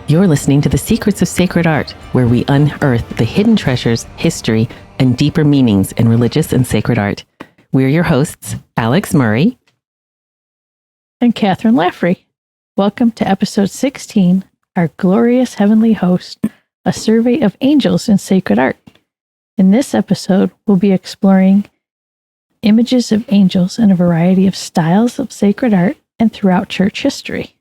You're listening to The Secrets of Sacred Art, where we unearth the hidden treasures, history, and deeper meanings in religious and sacred art. We're your hosts, Alix Murray and Kathryn Laffrey. Welcome to episode 16, Our Glorious Heavenly Host, a survey of angels in sacred art. In this episode, we'll be exploring images of angels in a variety of styles of sacred art and throughout church history.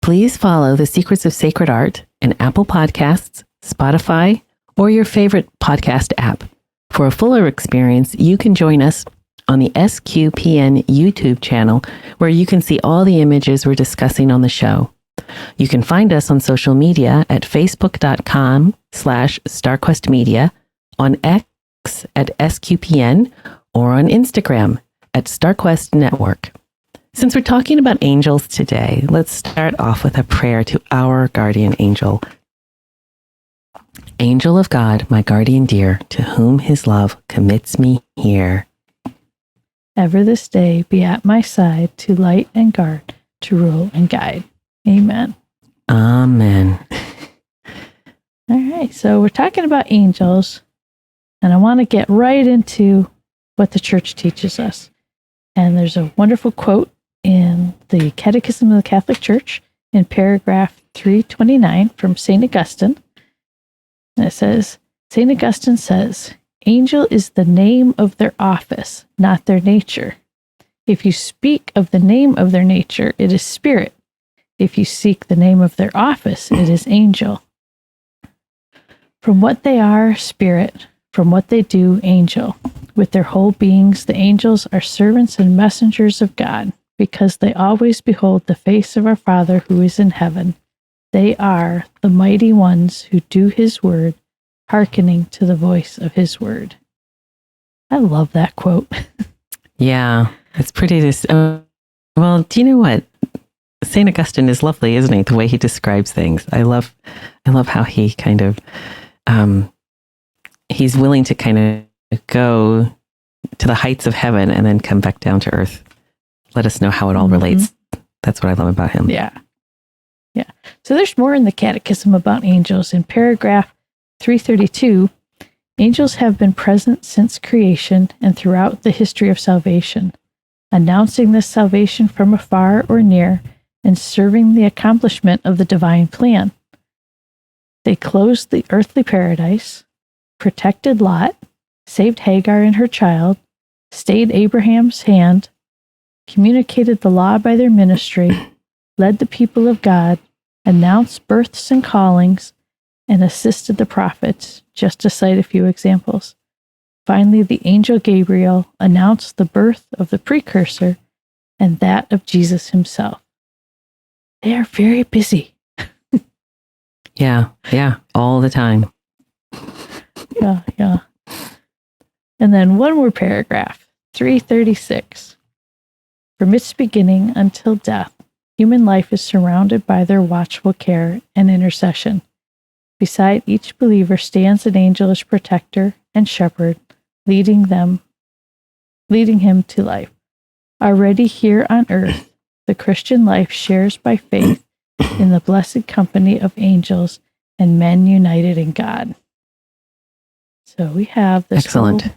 Please follow The Secrets of Sacred Art in Apple Podcasts, Spotify, or your favorite podcast app. For a fuller experience, you can join us on the SQPN YouTube channel, where you can see all the images we're discussing on the show. You can find us on social media at facebook.com/StarQuestMedia, on X at SQPN, or on Instagram at StarQuest Network. Since we're talking about angels today, let's start off with a prayer to our guardian angel. Angel of God, my guardian dear, to whom his love commits me here. Ever this day be at my side to light and guard, to rule and guide. Amen. Amen. All right, so we're talking about angels, and I want to get right into what the church teaches us. And there's a wonderful quote in the Catechism of the Catholic Church in paragraph 329 from St. Augustine. And it says, St. Augustine says, "Angel is the name of their office, not their nature. If you speak of the name of their nature, it is spirit. If you seek the name of their office, it is angel. From what they are, spirit. From what they do, angel. With their whole beings, the angels are servants and messengers of God, because they always behold the face of our Father who is in heaven. They are the mighty ones who do his word, hearkening to the voice of his word." I love that quote. Yeah, it's pretty. Well, do you know what? St. Augustine is lovely, isn't he? The way he describes things. I love how he kind of, he's willing to kind of go to the heights of heaven and then come back down to earth. Let us know how it all relates. That's what I love about him. Yeah. So there's more in the Catechism about angels. In paragraph 332, angels have been present since creation and throughout the history of salvation, announcing this salvation from afar or near and serving the accomplishment of the divine plan. They closed the earthly paradise, protected Lot, saved Hagar and her child, stayed Abraham's hand, communicated the law by their ministry, led the people of God, announced births and callings, and assisted the prophets, just to cite a few examples. Finally, the angel Gabriel announced the birth of the precursor and that of Jesus himself. They are very busy. Yeah, all the time. Yeah. And then one more paragraph, 336. From its beginning until death, human life is surrounded by their watchful care and intercession. Beside each believer stands an angel as protector and shepherd, leading him to life. Already here on earth, the Christian life shares by faith in the blessed company of angels and men united in God. So we have this excellent whole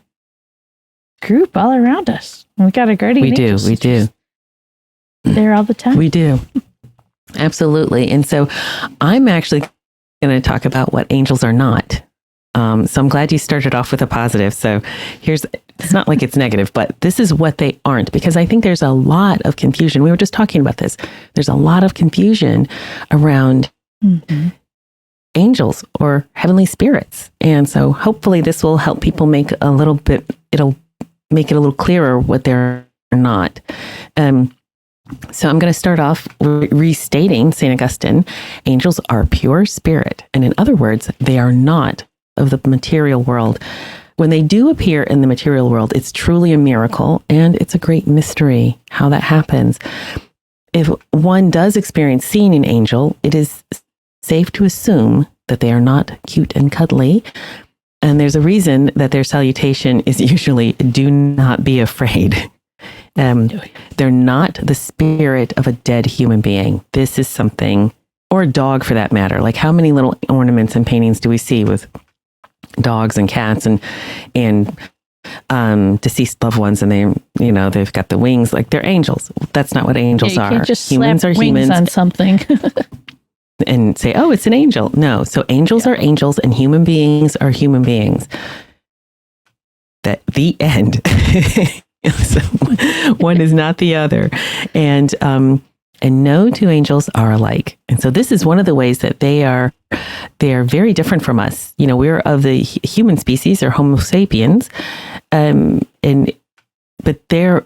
group all around us. And we got a guardian angel. We do. There all the time. We do. Absolutely. And so I'm actually going to talk about what angels are not. So I'm glad you started off with a positive. So it's not like it's negative, but this is what they aren't, because I think there's a lot of confusion. We were just talking about this. There's a lot of confusion around angels or heavenly spirits. And so hopefully this will help people make it'll make it a little clearer what they're not. So I'm going to start off restating St. Augustine. Angels are pure spirit. And in other words, they are not of the material world. When they do appear in the material world, it's truly a miracle, and it's a great mystery how that happens. If one does experience seeing an angel, it is safe to assume that they are not cute and cuddly. And there's a reason that their salutation is usually, "Do not be afraid." They're not the spirit of a dead human being. This is something or a dog for that matter. Like, how many little ornaments and paintings do we see with dogs and cats and deceased loved ones, and they've got the wings, like they're angels. That's not what angels you are. Can't just Humans slap are wings humans on something. and say, oh, it's an angel. No. So angels are angels and human beings are human beings. That the end. So one is not the other. And no two angels are alike. And so this is one of the ways that they are very different from us. We're of the human species, or Homo sapiens. But they're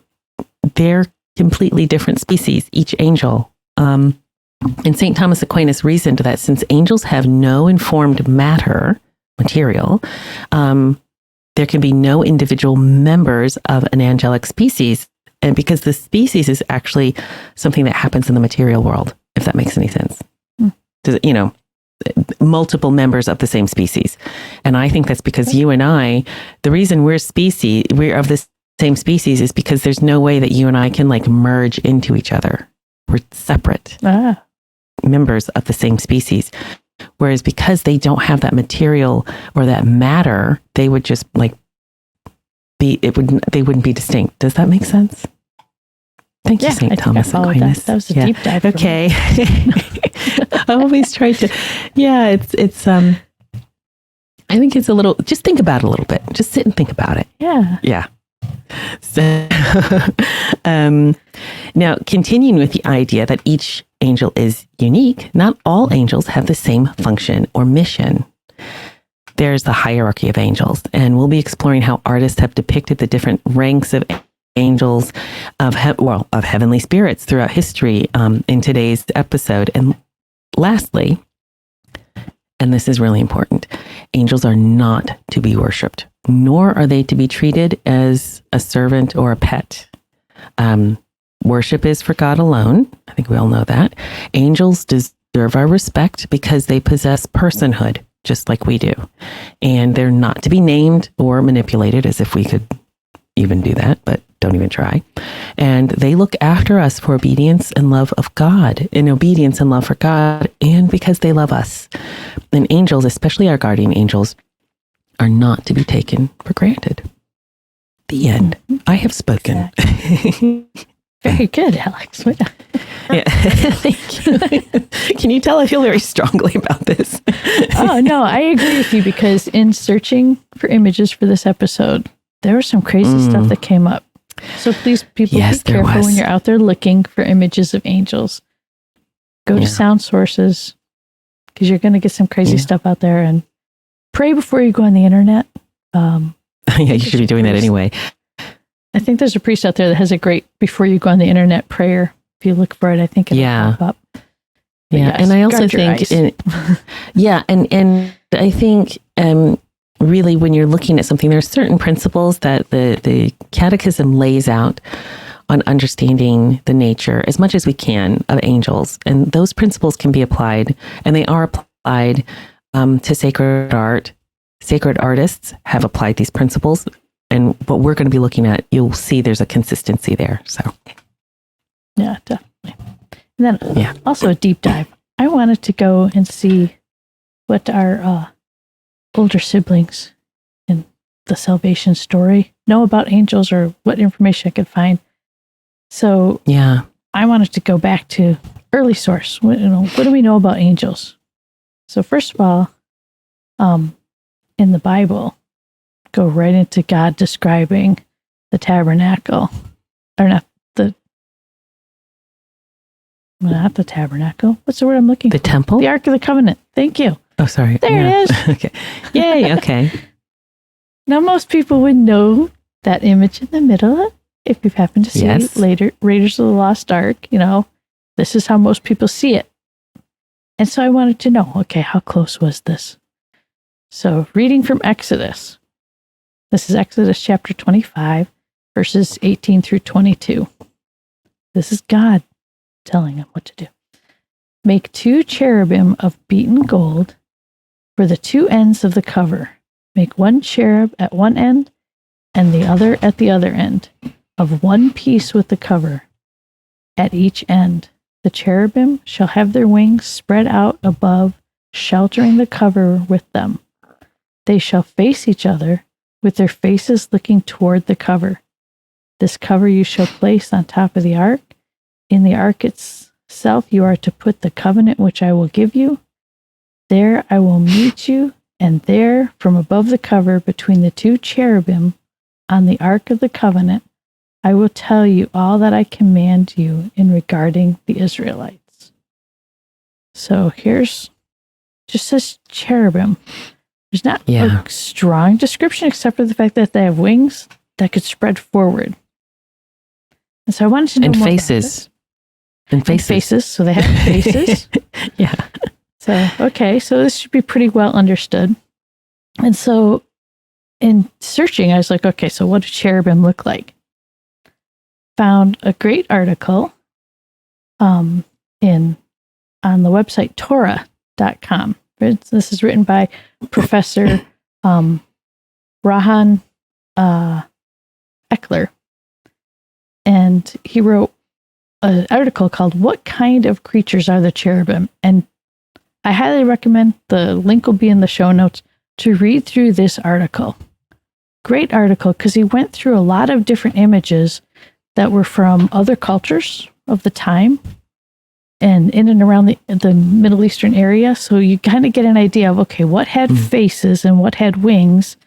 completely different species, each angel. And St. Thomas Aquinas reasoned that since angels have no informed material, there can be no individual members of an angelic species. And because the species is actually something that happens in the material world, if that makes any sense. Does it, multiple members of the same species. And I think that's because you and I, the reason we're of the same species is because there's no way that you and I can like merge into each other. We're separate members of the same species. Whereas because they don't have that material or that matter, they would just like they wouldn't be distinct. Does that make sense? Thank you, St. Thomas Aquinas. That was a deep dive. Okay. I always try to, it's I think it's a little, just think about it a little bit. Just sit and think about it. Yeah. Yeah. So, now, continuing with the idea that each angel is unique, not all angels have the same function or mission. There's the hierarchy of angels, and we'll be exploring how artists have depicted the different ranks of angels, of heavenly spirits throughout history in today's episode. And lastly, and this is really important, angels are not to be worshipped, nor are they to be treated as a servant or a pet. Worship is for God alone. I think we all know that. Angels deserve our respect because they possess personhood, just like we do. And they're not to be named or manipulated, as if we could even do that, but don't even try. And they look after us for obedience and love of God, in obedience and love for God, and because they love us. And angels, especially our guardian angels, are not to be taken for granted. The end. I have spoken. Exactly. Very good, Alix. Yeah. Thank you. Can you tell I feel very strongly about this? Oh, no, I agree with you, because in searching for images for this episode, there was some crazy stuff that came up. So please, people, be careful when you're out there looking for images of angels. Go to sound sources, because you're going to get some crazy stuff out there, and pray before you go on the internet. You should be doing that anyway. I think there's a priest out there that has a great before you go on the internet prayer. If you look for it, I think it'll pop up. But yes, and I also think, and I think really when you're looking at something, there are certain principles that the Catechism lays out on understanding the nature as much as we can of angels, and those principles can be applied, and they are applied to sacred art. Sacred artists have applied these principles. And what we're going to be looking at, you'll see there's a consistency there. So, yeah, definitely. And then also a deep dive. I wanted to go and see what our older siblings in the salvation story know about angels, or what information I could find. So, I wanted to go back to early source. What do we know about angels? So, first of all, in the Bible, go right into God describing the tabernacle, or not the tabernacle. What's the word I'm looking for? The temple? The Ark of the Covenant. Thank you. Oh, sorry. There it is. Okay. Yay. Okay. Now, most people would know that image in the middle. If you've happened to see later Raiders of the Lost Ark, this is how most people see it. And so I wanted to know, okay, how close was this? So reading from Exodus. This is Exodus chapter 25, verses 18 through 22. This is God telling him what to do. Make 2 cherubim of beaten gold for the 2 ends of the cover. Make 1 cherub at one end and the other at the other end, of one piece with the cover at each end. The cherubim shall have their wings spread out above, sheltering the cover with them. They shall face each other, with their faces looking toward the cover. This cover you shall place on top of the ark. In the ark itself you are to put the covenant which I will give you. There I will meet you, and there, from above the cover, between the two cherubim on the ark of the covenant, I will tell you all that I command you in regarding the Israelites. So here's just says cherubim. There's not a strong description except for the fact that they have wings that could spread forward. And so I wanted to know more faces. And faces. So they have faces. Yeah. So, okay. So this should be pretty well understood. And so in searching, I was like, okay, so what do cherubim look like? Found a great article on the website Torah.com. This is written by Professor Rahan Eckler. And he wrote an article called What Kind of Creatures Are the Cherubim? And I highly recommend, the link will be in the show notes, to read through this article. Great article, because he went through a lot of different images that were from other cultures of the time and in and around the Middle Eastern area. So you kind of get an idea of, okay, what had faces and what had wings,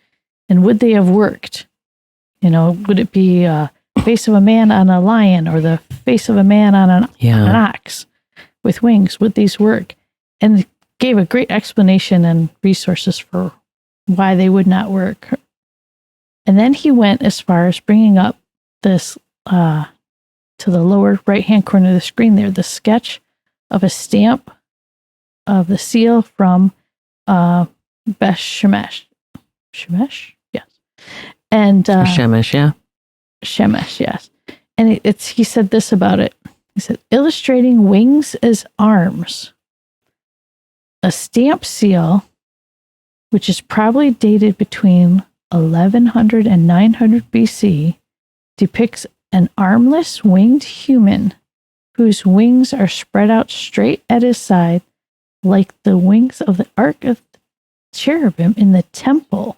and would they have worked? You know, would it be face of a man on a lion or the face of a man on an ox with wings? Would these work? And gave a great explanation and resources for why they would not work. And then he went as far as bringing up this to the lower right-hand corner of the screen there, the sketch of a stamp of the seal from Beth Shemesh. Shemesh? Yes. And Shemesh, yeah. Shemesh, yes. And he said this about it. He said, illustrating wings as arms. A stamp seal, which is probably dated between 1100 and 900 BC, depicts an armless winged human whose wings are spread out straight at his side like the wings of the Ark of the Cherubim in the temple.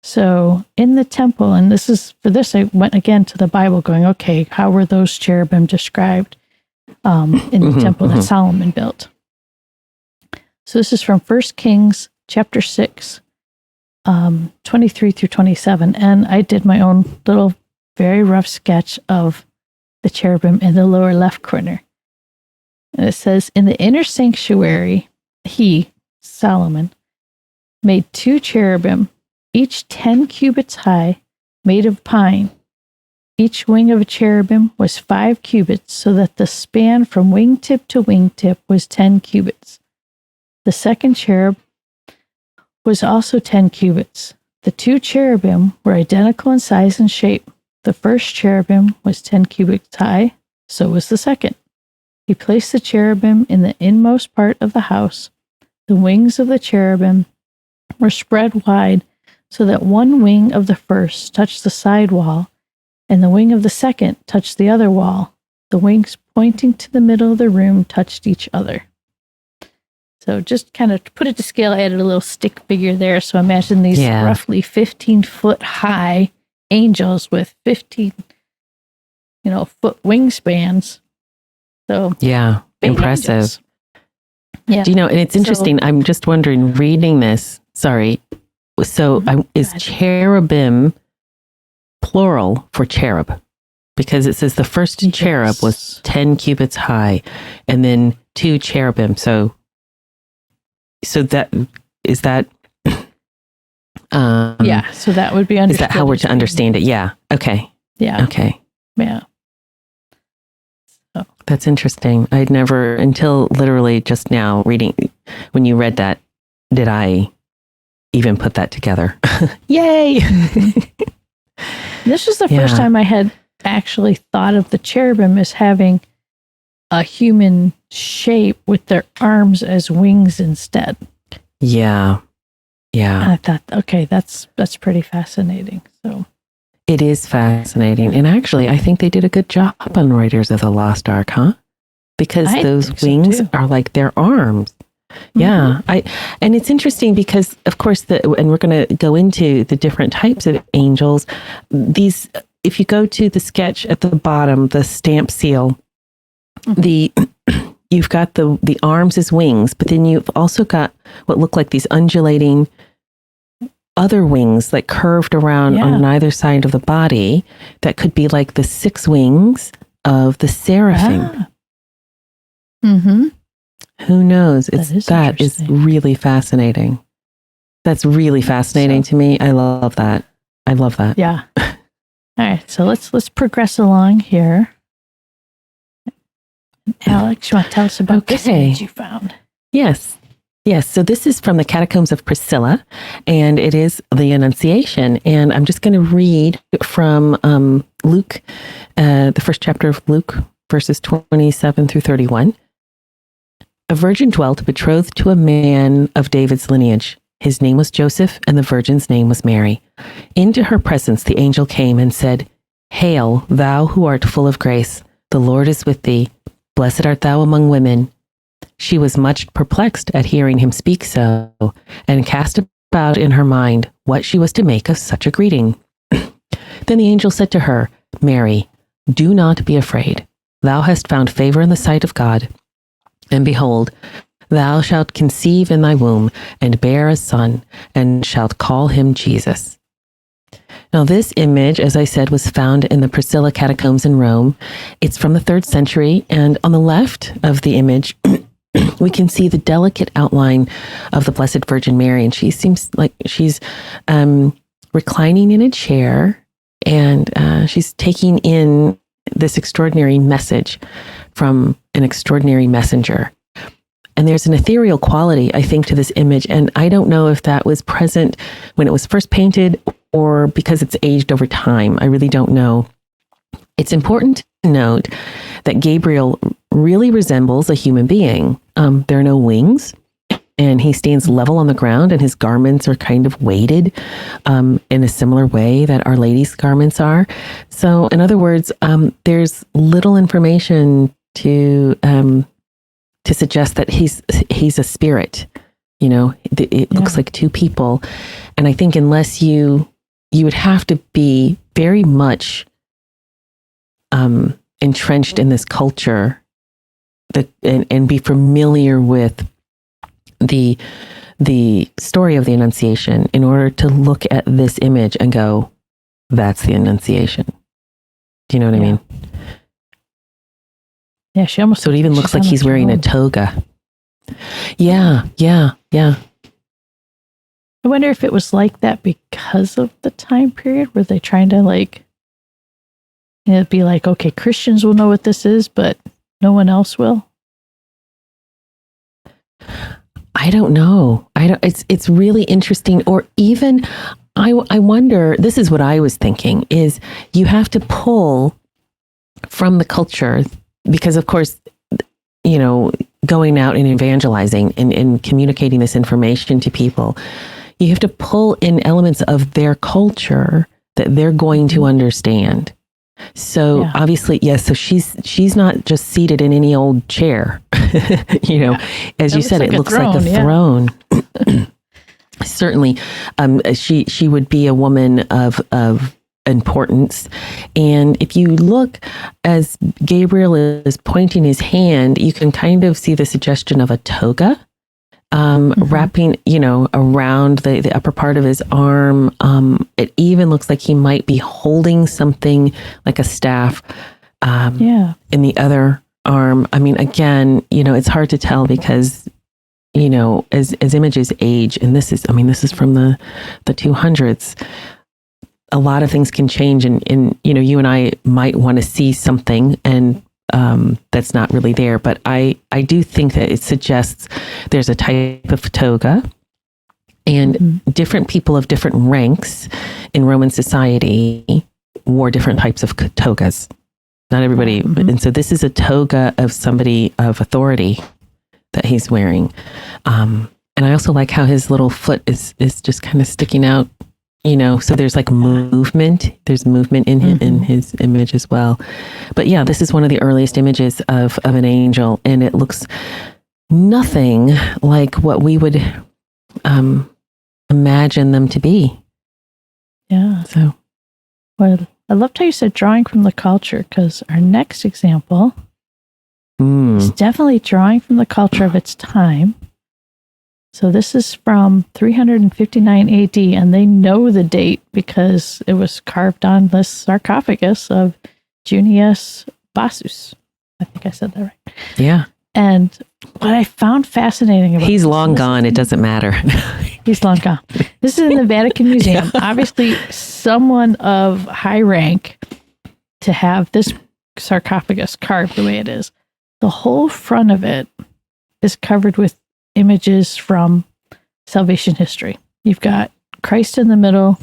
So in the temple, and I went again to the Bible going, okay, how were those cherubim described in the temple that Solomon built? So this is from 1 Kings chapter 6, 23 through 27. And I did my own little very rough sketch of the cherubim in the lower left corner. And it says, in the inner sanctuary, he, Solomon, made 2 cherubim, each 10 cubits high, made of pine. Each wing of a cherubim was 5 cubits, so that the span from wingtip to wingtip was 10 cubits. The second cherub was also 10 cubits. The 2 cherubim were identical in size and shape. The first cherubim was 10 cubits high, so was the second. He placed the cherubim in the inmost part of the house. The wings of the cherubim were spread wide, so that one wing of the first touched the side wall, and the wing of the second touched the other wall. The wings pointing to the middle of the room touched each other. So just kind of to put it to scale, I added a little stick figure there. So imagine these roughly 15-foot high angels with 15, foot wingspans. So impressive. Angels. Yeah. Do you know, and it's interesting. I'm just wondering, reading this, sorry. So is cherubim plural for cherub? Because it says the first cherub was 10 cubits high, and then 2 cherubim. So that is that. So that would be understood. Is that how we're to understand it? Yeah. Okay. Yeah. Okay. Yeah. So. That's interesting. I'd never, until literally just now reading, when you read that, did I even put that together? Yay! This was the first time I had actually thought of the cherubim as having a human shape with their arms as wings instead. Yeah. Yeah. And I thought, okay, that's pretty fascinating. So it is fascinating. And actually, I think they did a good job on Raiders of the Lost Ark, huh? because I those think so, wings too. are like their arms. Yeah. And it's interesting because, of course, and we're going to go into the different types of angels. These, if you go to the sketch at the bottom, the stamp seal, you've got the arms as wings, but then you've also got what look like these undulating other wings, like curved around on either side of the body. That could be like the 6 wings of the seraphim. Who knows? That is really fascinating. That's really fascinating to me. I love that. I love that. Yeah. All right. So let's progress along here. Alex, you want to tell us about this image you found? Yes. So this is from the Catacombs of Priscilla, and it is the Annunciation. And I'm just going to read from Luke, the first chapter of Luke, verses 27 through 31. A virgin dwelt betrothed to a man of David's lineage. His name was Joseph, and the virgin's name was Mary. Into her presence the angel came and said, "Hail, thou who art full of grace, the Lord is with thee. Blessed art thou among women." She was much perplexed at hearing him speak so, and cast about in her mind what she was to make of such a greeting. Then the angel said to her, "Mary, do not be afraid. Thou hast found favor in the sight of God. And behold, thou shalt conceive in thy womb, and bear a son, and shalt call him Jesus." Now, this image, as I said, was found in the Priscilla catacombs in Rome. It's from the 3rd century, and on the left of the image, we can see the delicate outline of the Blessed Virgin Mary, and she seems like she's reclining in a chair, and she's taking in this extraordinary message from an extraordinary messenger. And there's an ethereal quality, I think, to this image, and I don't know if that was present when it was first painted or because it's aged over time. I really don't know. It's important to note that Gabriel really resembles a human being. There are no wings, and he stands level on the ground, and his garments are kind of weighted in a similar way that Our Lady's garments are. So, in other words, there's little information to suggest that he's a spirit. You know, it looks like 2 people, and I think unless you would have to be very much entrenched in this culture and be familiar with the story of the Annunciation in order to look at this image and go, that's the Annunciation. Do you know what I mean? Yeah, she almost. So it even looks like he's wearing a toga. Yeah. I wonder if it was like that because of the time period. Were they trying to it'd be like, okay, Christians will know what this is, but no one else will? I don't know. It's really interesting. Or even, I wonder, this is what I was thinking, is you have to pull from the culture, because of course, you know, going out and evangelizing and communicating this information to people, you have to pull in elements of their culture that they're going to understand. So obviously, yes. So she's not just seated in any old chair. You know, as you said, it looks like a throne. Certainly, she would be a woman of importance. And if you look as Gabriel is pointing his hand, you can kind of see the suggestion of a toga wrapping, you know, around the upper part of his arm. It even looks like he might be holding something like a staff in the other arm. I mean, again, you know, it's hard to tell because, you know, as images age, and this is from the 200s, a lot of things can change, and you know, you and I might want to see something and that's not really there, but I do think that it suggests there's a type of toga, and different people of different ranks in Roman society wore different types of togas. Not everybody, and so this is a toga of somebody of authority that he's wearing. And I also like how his little foot is just kind of sticking out so there's like movement. There's movement in his image as well. But yeah, this is one of the earliest images of an angel, and it looks nothing like what we would imagine them to be. Yeah. So, well, I loved how you said drawing from the culture, because our next example is definitely drawing from the culture of its time. So this is from 359 AD, and they know the date because it was carved on this sarcophagus of Junius Bassus. I think I said that right. Yeah. And what I found fascinating about He's long gone. It doesn't matter. He's long gone. This is in the Vatican Museum. Obviously, someone of high rank to have this sarcophagus carved the way it is. The whole front of it is covered with images from salvation history. You've got Christ in the middle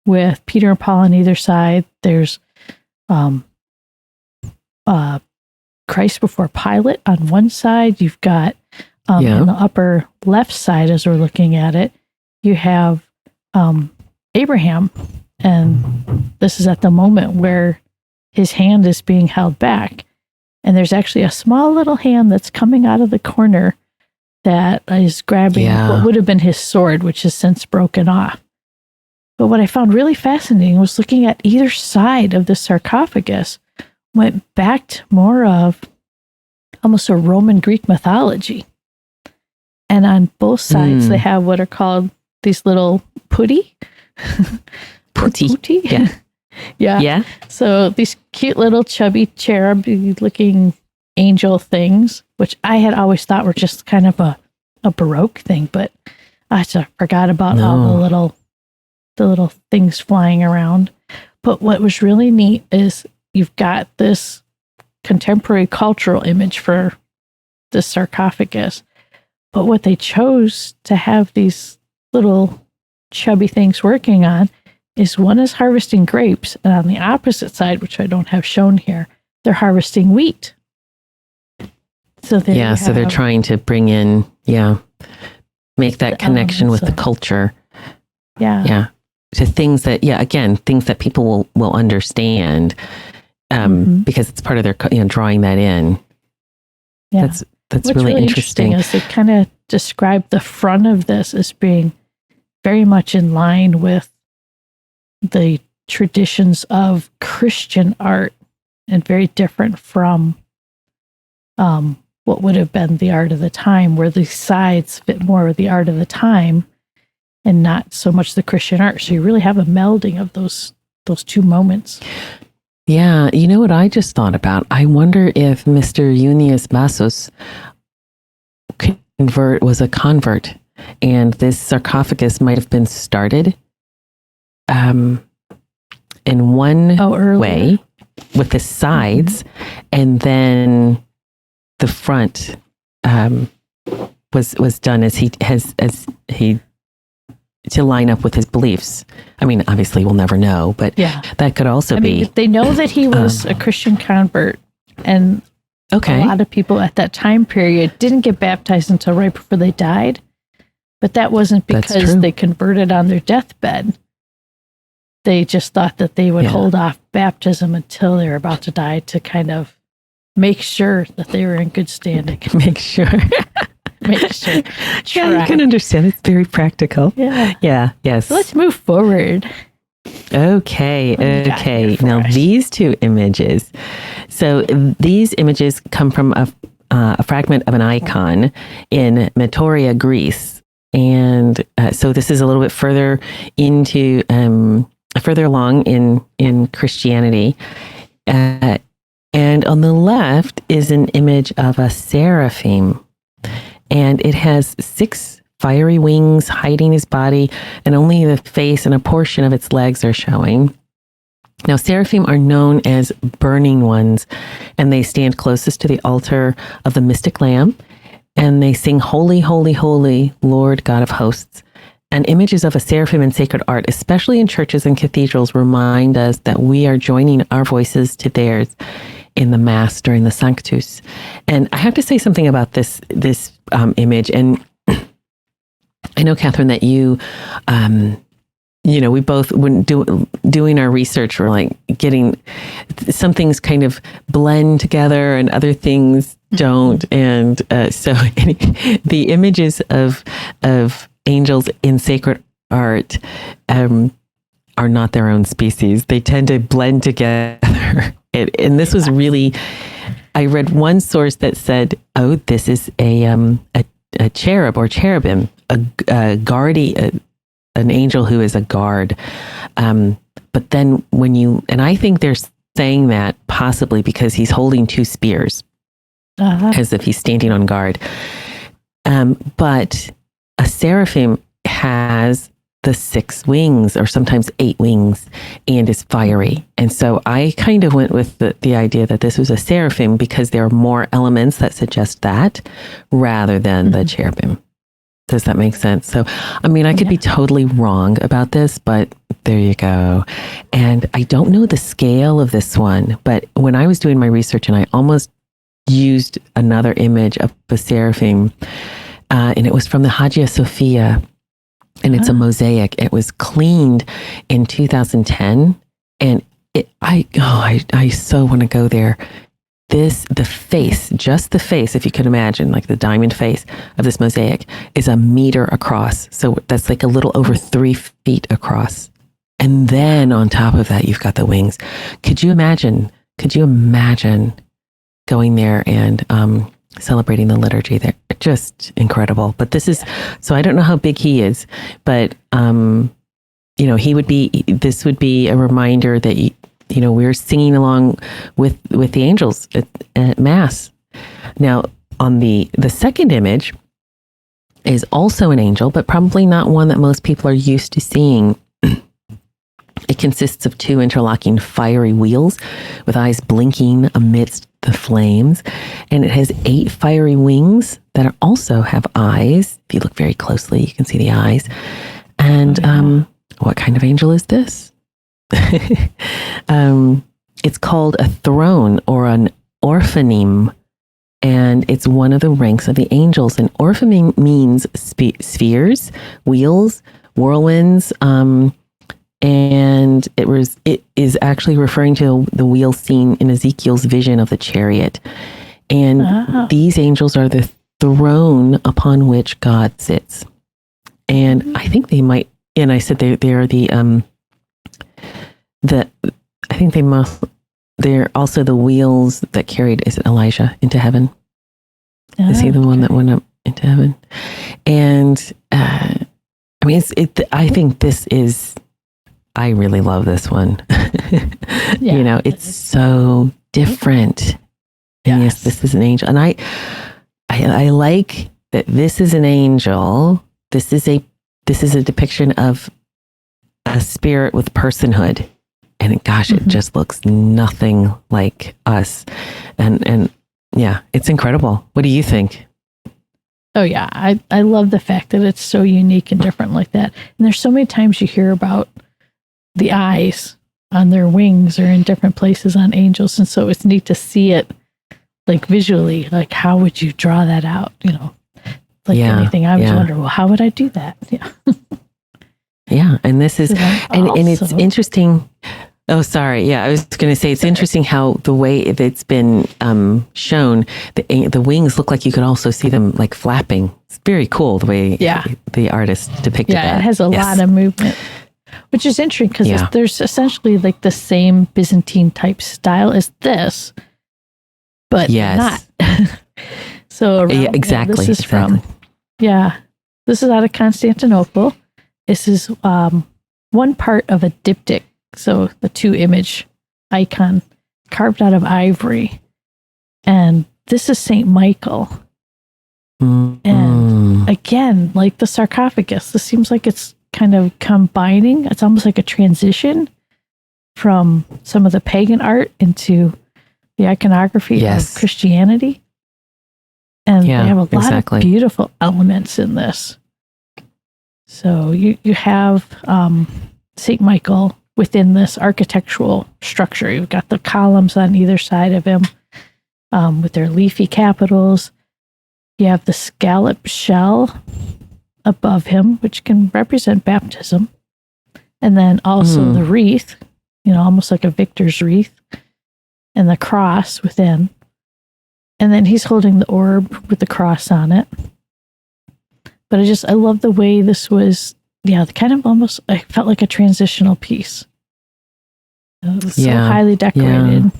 with Peter and Paul on either side. There's Christ before Pilate on one side. You've got in the upper left side, as we're looking at it, you have Abraham, and this is at the moment where his hand is being held back, and there's actually a small little hand that's coming out of the corner that is grabbing what would have been his sword, which has since broken off. But what I found really fascinating was looking at either side of the sarcophagus went back to more of almost a Roman Greek mythology. And on both sides, they have what are called these little putti. Putti. Yeah. Yeah. So these cute little chubby cherub looking angel things, which I had always thought were just kind of a Baroque thing, but I just forgot about all the little things flying around. But what was really neat is you've got this contemporary cultural image for the sarcophagus, but what they chose to have these little chubby things working on is one is harvesting grapes, and on the opposite side, which I don't have shown here, they're harvesting wheat. So they're trying to bring in, make that connection with the culture. Yeah. To things that, things that people will understand, because it's part of their, drawing that in. Yeah. That's What's really interesting. Is they kind of describe the front of this as being very much in line with the traditions of Christian art and very different from what would have been the art of the time, where the sides fit more with the art of the time and not so much the Christian art. So you really have a melding of those two moments. Yeah. You know what I just thought about? I wonder if Mr. Junius Bassus was a convert, and this sarcophagus might have been started in one way with the sides, and then the front was done as he to line up with his beliefs. I mean, obviously we'll never know, but that could also be. They know that he was a Christian convert, and a lot of people at that time period didn't get baptized until right before they died. But that wasn't because they converted on their deathbed. They just thought that they would hold off baptism until they were about to die to kind of make sure that they were in good standing. Make sure. Make sure. Yeah, you can understand. It's very practical. Yeah. Yes. So let's move forward. Okay. Now these two images. So these images come from a fragment of an icon in Metoria, Greece. And so this is a little bit further into, further along in Christianity. And on the left is an image of a seraphim. And it has 6 fiery wings hiding his body, and only the face and a portion of its legs are showing. Now, seraphim are known as burning ones, and they stand closest to the altar of the mystic lamb, and they sing, "Holy, holy, holy, Lord God of hosts." And images of a seraphim in sacred art, especially in churches and cathedrals, remind us that we are joining our voices to theirs in the Mass during the Sanctus. And I have to say something about this image. And I know, Kathryn, that you we both, when doing our research, we're like getting some things kind of blend together and other things don't. And so the images of angels in sacred art are not their own species. They tend to blend together. And this was really, I read one source that said, oh, this is a cherub or cherubim, a guardian, an angel who is a guard. But then and I think they're saying that possibly because he's holding two spears as if he's standing on guard. But a seraphim has the 6 wings or sometimes 8 wings and is fiery. And so I kind of went with the idea that this was a seraphim because there are more elements that suggest that rather than the cherubim. Does that make sense? So, I mean, I could be totally wrong about this, but there you go. And I don't know the scale of this one, but when I was doing my research and I almost used another image of the seraphim, and it was from the Hagia Sophia, and it's a mosaic. It was cleaned in 2010, and I so want to go there. The face, just the face, if you could imagine, like the diamond face of this mosaic, is 1 meter across. So that's like a little over 3 feet across. And then on top of that, you've got the wings. Could you imagine going there and celebrating the liturgy there? Just incredible. But this is, so I don't know how big he is, but, this would be a reminder that we're singing along with the angels at Mass. Now, on the second image is also an angel, but probably not one that most people are used to seeing. It consists of 2 interlocking fiery wheels with eyes blinking amidst the flames. And it has 8 fiery wings that also have eyes. If you look very closely, you can see the eyes. And what kind of angel is this? It's called a throne or an orphanim, and it's one of the ranks of the angels. And orphanim means spheres, wheels, whirlwinds, and it is actually referring to the wheel seen in Ezekiel's vision of the chariot. And these angels are the throne upon which God sits. And I think they might, and I said they are I think they're also the wheels that carried, is it Elijah into heaven? Is he the one that went up into heaven? And I mean, I think this is, I really love this one. It's so different. And yes, this is an angel. And I like that this is an angel. This is a depiction of a spirit with personhood. And gosh, it just looks nothing like us. And yeah, it's incredible. What do you think? Oh yeah, I love the fact that it's so unique and different like that. And there's so many times you hear about the eyes on their wings or in different places on angels. And so it's neat to see it like visually, like how would you draw that out? Anything. I was wondering, well, how would I do that? Yeah. Yeah. And this is, and it's interesting. Oh, sorry. Yeah, I was going to say it's interesting how the way it's been shown, the wings look like you could also see them like flapping. It's very cool the way the artist depicted that. Yeah, it has a lot of movement, which is interesting because there's essentially like the same Byzantine type style as this, but not. So exactly. This is from, this is out of Constantinople. This is one part of a diptych. So the 2 image icon carved out of ivory. And this is St. Michael. And again, like the sarcophagus, this seems like it's kind of combining. It's almost like a transition from some of the pagan art into the iconography of Christianity. And they have a lot of beautiful elements in this. So you have St. Michael within this architectural structure. You've got the columns on either side of him with their leafy capitals. You have the scallop shell above him, which can represent baptism. And then also the wreath, almost like a victor's wreath, and the cross within. And then he's holding the orb with the cross on it. But I love the way this was, kind of almost, I felt like a transitional piece. It was so highly decorated,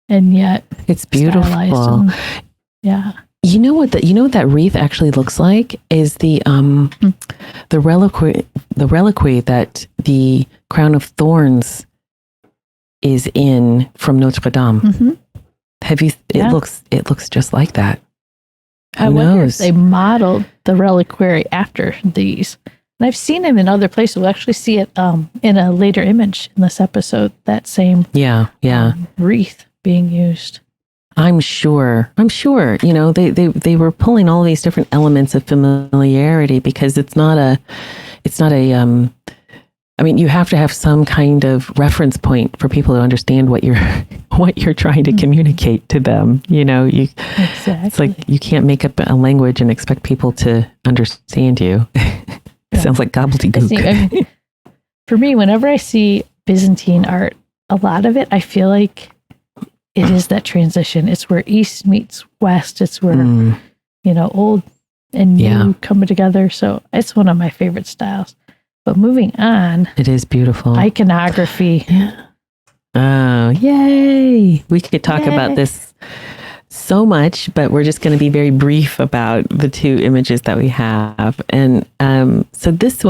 and yet it's beautiful. And, You know what that wreath actually looks like is the reliquary that the crown of thorns is in from Notre Dame. Mm-hmm. Have you? It looks just like that. I wonder if they modeled the reliquary after these. And I've seen them in other places. We'll actually see it in a later image in this episode. That same wreath being used. I'm sure. They were pulling all these different elements of familiarity because it's not a. I mean, you have to have some kind of reference point for people to understand what you're trying to communicate to them. Exactly. It's like you can't make up a language and expect people to understand you. It sounds like gobbledygook. For me, whenever I see Byzantine art, a lot of it, I feel like it is that transition. It's where East meets West. It's where, old and new coming together. So it's one of my favorite styles. But moving on. It is beautiful. Iconography. Yeah. Oh, yay. We could talk about this so much, but we're just going to be very brief about the two images that we have. And so this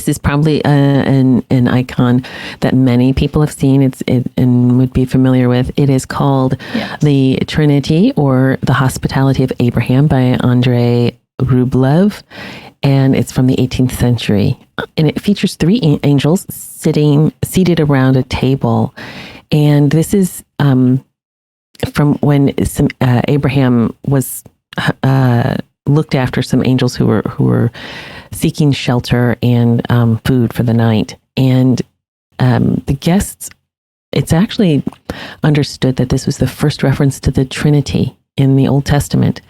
is probably an icon that many people have seen and would be familiar with. It is called the Trinity, or the Hospitality of Abraham, by Andrei Rublev. And it's from the 18th century. And it features three angels seated around a table. And this is from when Abraham was looked after some angels who were seeking shelter and food for the night. And the guests, it's actually understood that this was the first reference to the Trinity in the Old Testament.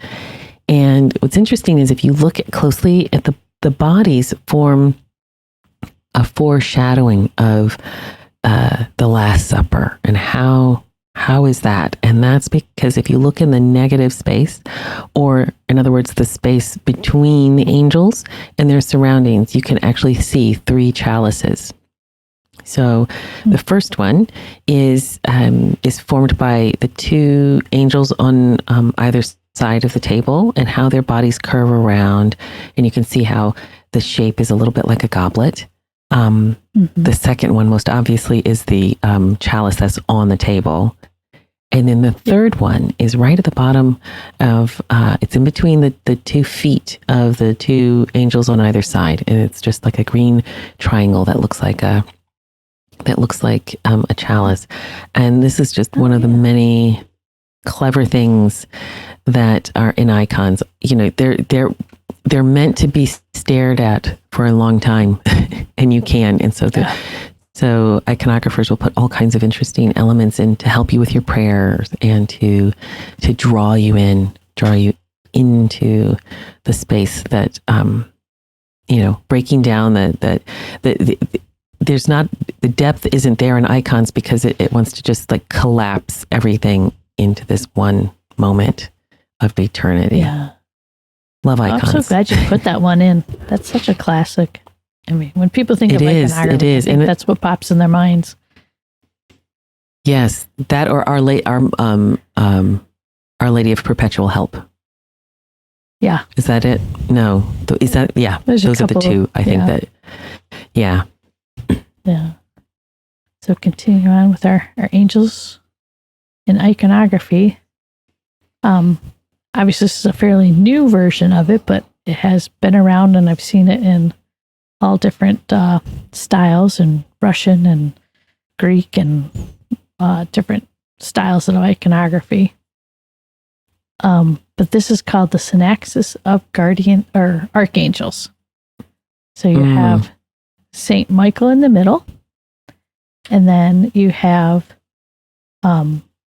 And what's interesting is if you look closely at the bodies form a foreshadowing of the Last Supper. And how is that? And that's because if you look in the negative space, or in other words, the space between the angels and their surroundings, you can actually see three chalices. So the first one is formed by the two angels on either side of the table, and how their bodies curve around, and you can see how the shape is a little bit like a goblet. The second one, most obviously, is the chalice that's on the table, and then the third one is right at the bottom of it's in between the 2 feet of the two angels on either side, and it's just like a green triangle that looks like a chalice. And this is just one of the many clever things that are in icons. They're meant to be stared at for a long time, and you can. And so so iconographers will put all kinds of interesting elements in to help you with your prayers and to draw you into the space that breaking down there's not, the depth isn't there in icons because it wants to just like collapse everything into this one moment of eternity. Yeah. Love icons. I'm so glad you put that one in. That's such a classic. I mean, when people think of iconography, I think that's what pops in their minds. Yes, that or Our Lady of Perpetual Help. Yeah. Is that it? No. Is that, yeah. Those are the two, I think that, yeah. Yeah. So continue on with our angels in iconography. Obviously, this is a fairly new version of it, but it has been around, and I've seen it in all different styles, and Russian and Greek and different styles of iconography. But this is called the Synaxis of Guardian or Archangels. So you have Saint Michael in the middle, and then you have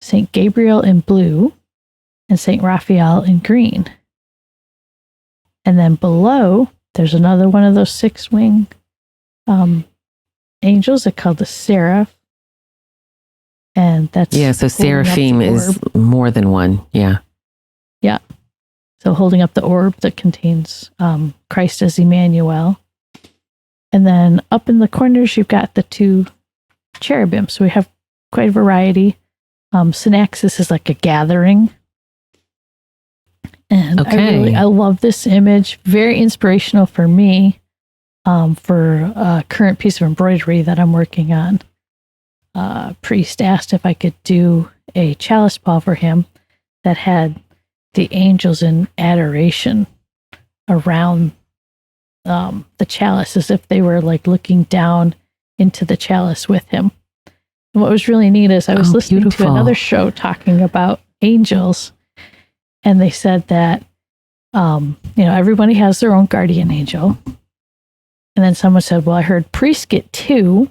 Saint Gabriel in blue and Saint Raphael in green. And then below, there's another one of those 6-wing angels are called the seraph. And that's so seraphim is more than one. Yeah. Yeah. So holding up the orb that contains Christ as Emmanuel. And then up in the corners, you've got the 2 cherubim. So we have quite a variety. Synaxis is like a gathering. And I love this image. Very inspirational for me for a current piece of embroidery that I'm working on. Priest asked if I could do a chalice ball for him that had the angels in adoration around the chalice, as if they were like looking down into the chalice with him. And what was really neat is I was listening to another show talking about angels, and they said that everybody has their own guardian angel. And then someone said, well, I heard priests get 2.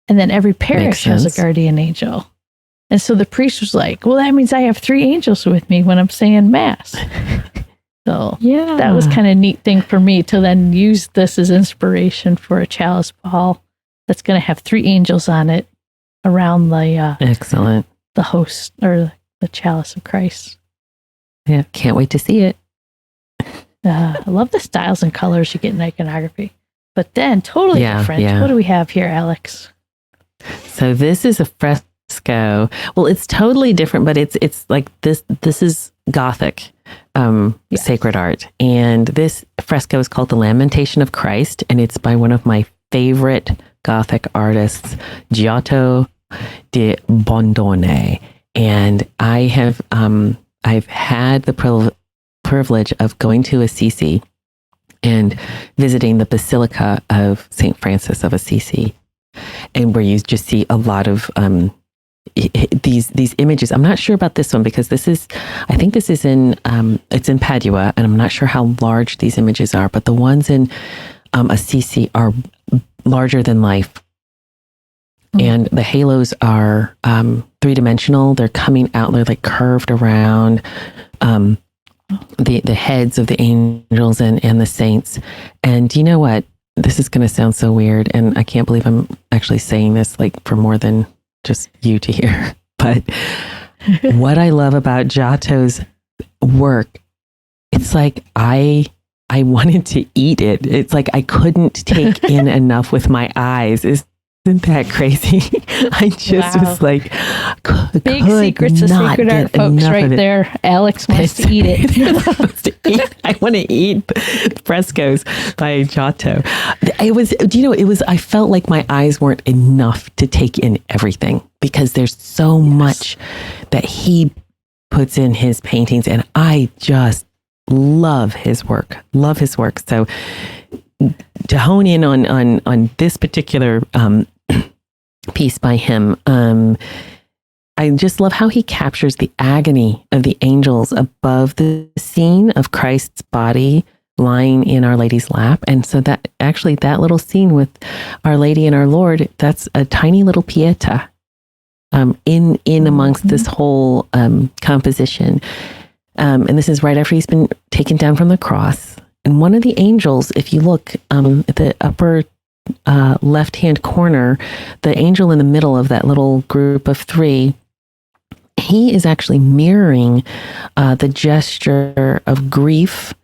And then every parish has a guardian angel. And so the priest was like, well, that means I have 3 angels with me when I'm saying mass. So that was kind of a neat thing for me to then use this as inspiration for a chalice ball that's going to have 3 angels on it around the the host or the chalice of Christ. Yeah, can't wait to see it. I love the styles and colors you get in iconography. But then totally different. Yeah. What do we have here, Alix? So this is a fresco. Well, it's totally different, but it's like this is Gothic sacred art. And this fresco is called The Lamentation of Christ, and it's by one of my favorite Gothic artists, Giotto di Bondone. And I've had the privilege of going to Assisi and visiting the Basilica of St. Francis of Assisi, and where you just see a lot of these images. I'm not sure about this one because I think this is it's in Padua, and I'm not sure how large these images are, but the ones in Assisi are larger than life. And the halos are 3-dimensional. They're coming out, they're like curved around the heads of the angels and the saints. And you know what? This is going to sound so weird, and I can't believe I'm actually saying this like for more than just you to hear. But what I love about Giotto's work, it's like I wanted to eat it. It's like I couldn't take in enough with my eyes. Isn't that crazy? I just was like, big secrets of sacred art, folks, right there. Alix wants to eat it. I want to eat frescoes by Giotto. I felt like my eyes weren't enough to take in everything because there's so much that he puts in his paintings, and I just love his work. So to hone in on this particular piece by him, I just love how he captures the agony of the angels above the scene of Christ's body lying in Our Lady's lap. And so that little scene with Our Lady and our Lord, that's a tiny little Pietà in amongst this whole composition. And this is right after he's been taken down from the cross. And one of the angels, if you look at the upper left-hand corner, the angel in the middle of that little group of 3, he is actually mirroring the gesture of grief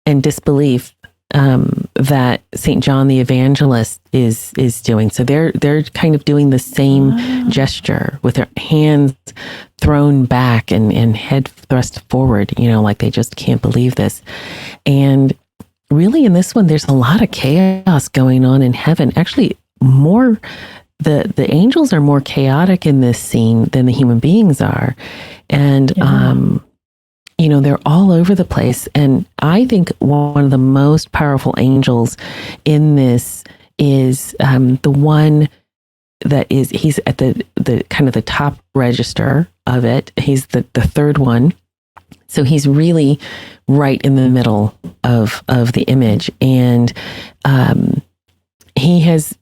and disbelief that St. John the Evangelist is doing. So they're kind of doing the same gesture with their hands thrown back and head thrust forward, like they just can't believe this. And really, in this one, there's a lot of chaos going on in heaven. Actually, the angels are more chaotic in this scene than the human beings are. And, they're all over the place. And I think one of the most powerful angels in this is the one that he's at the kind of the top register of it. He's the third one. So he's really right in the middle of the image. And he has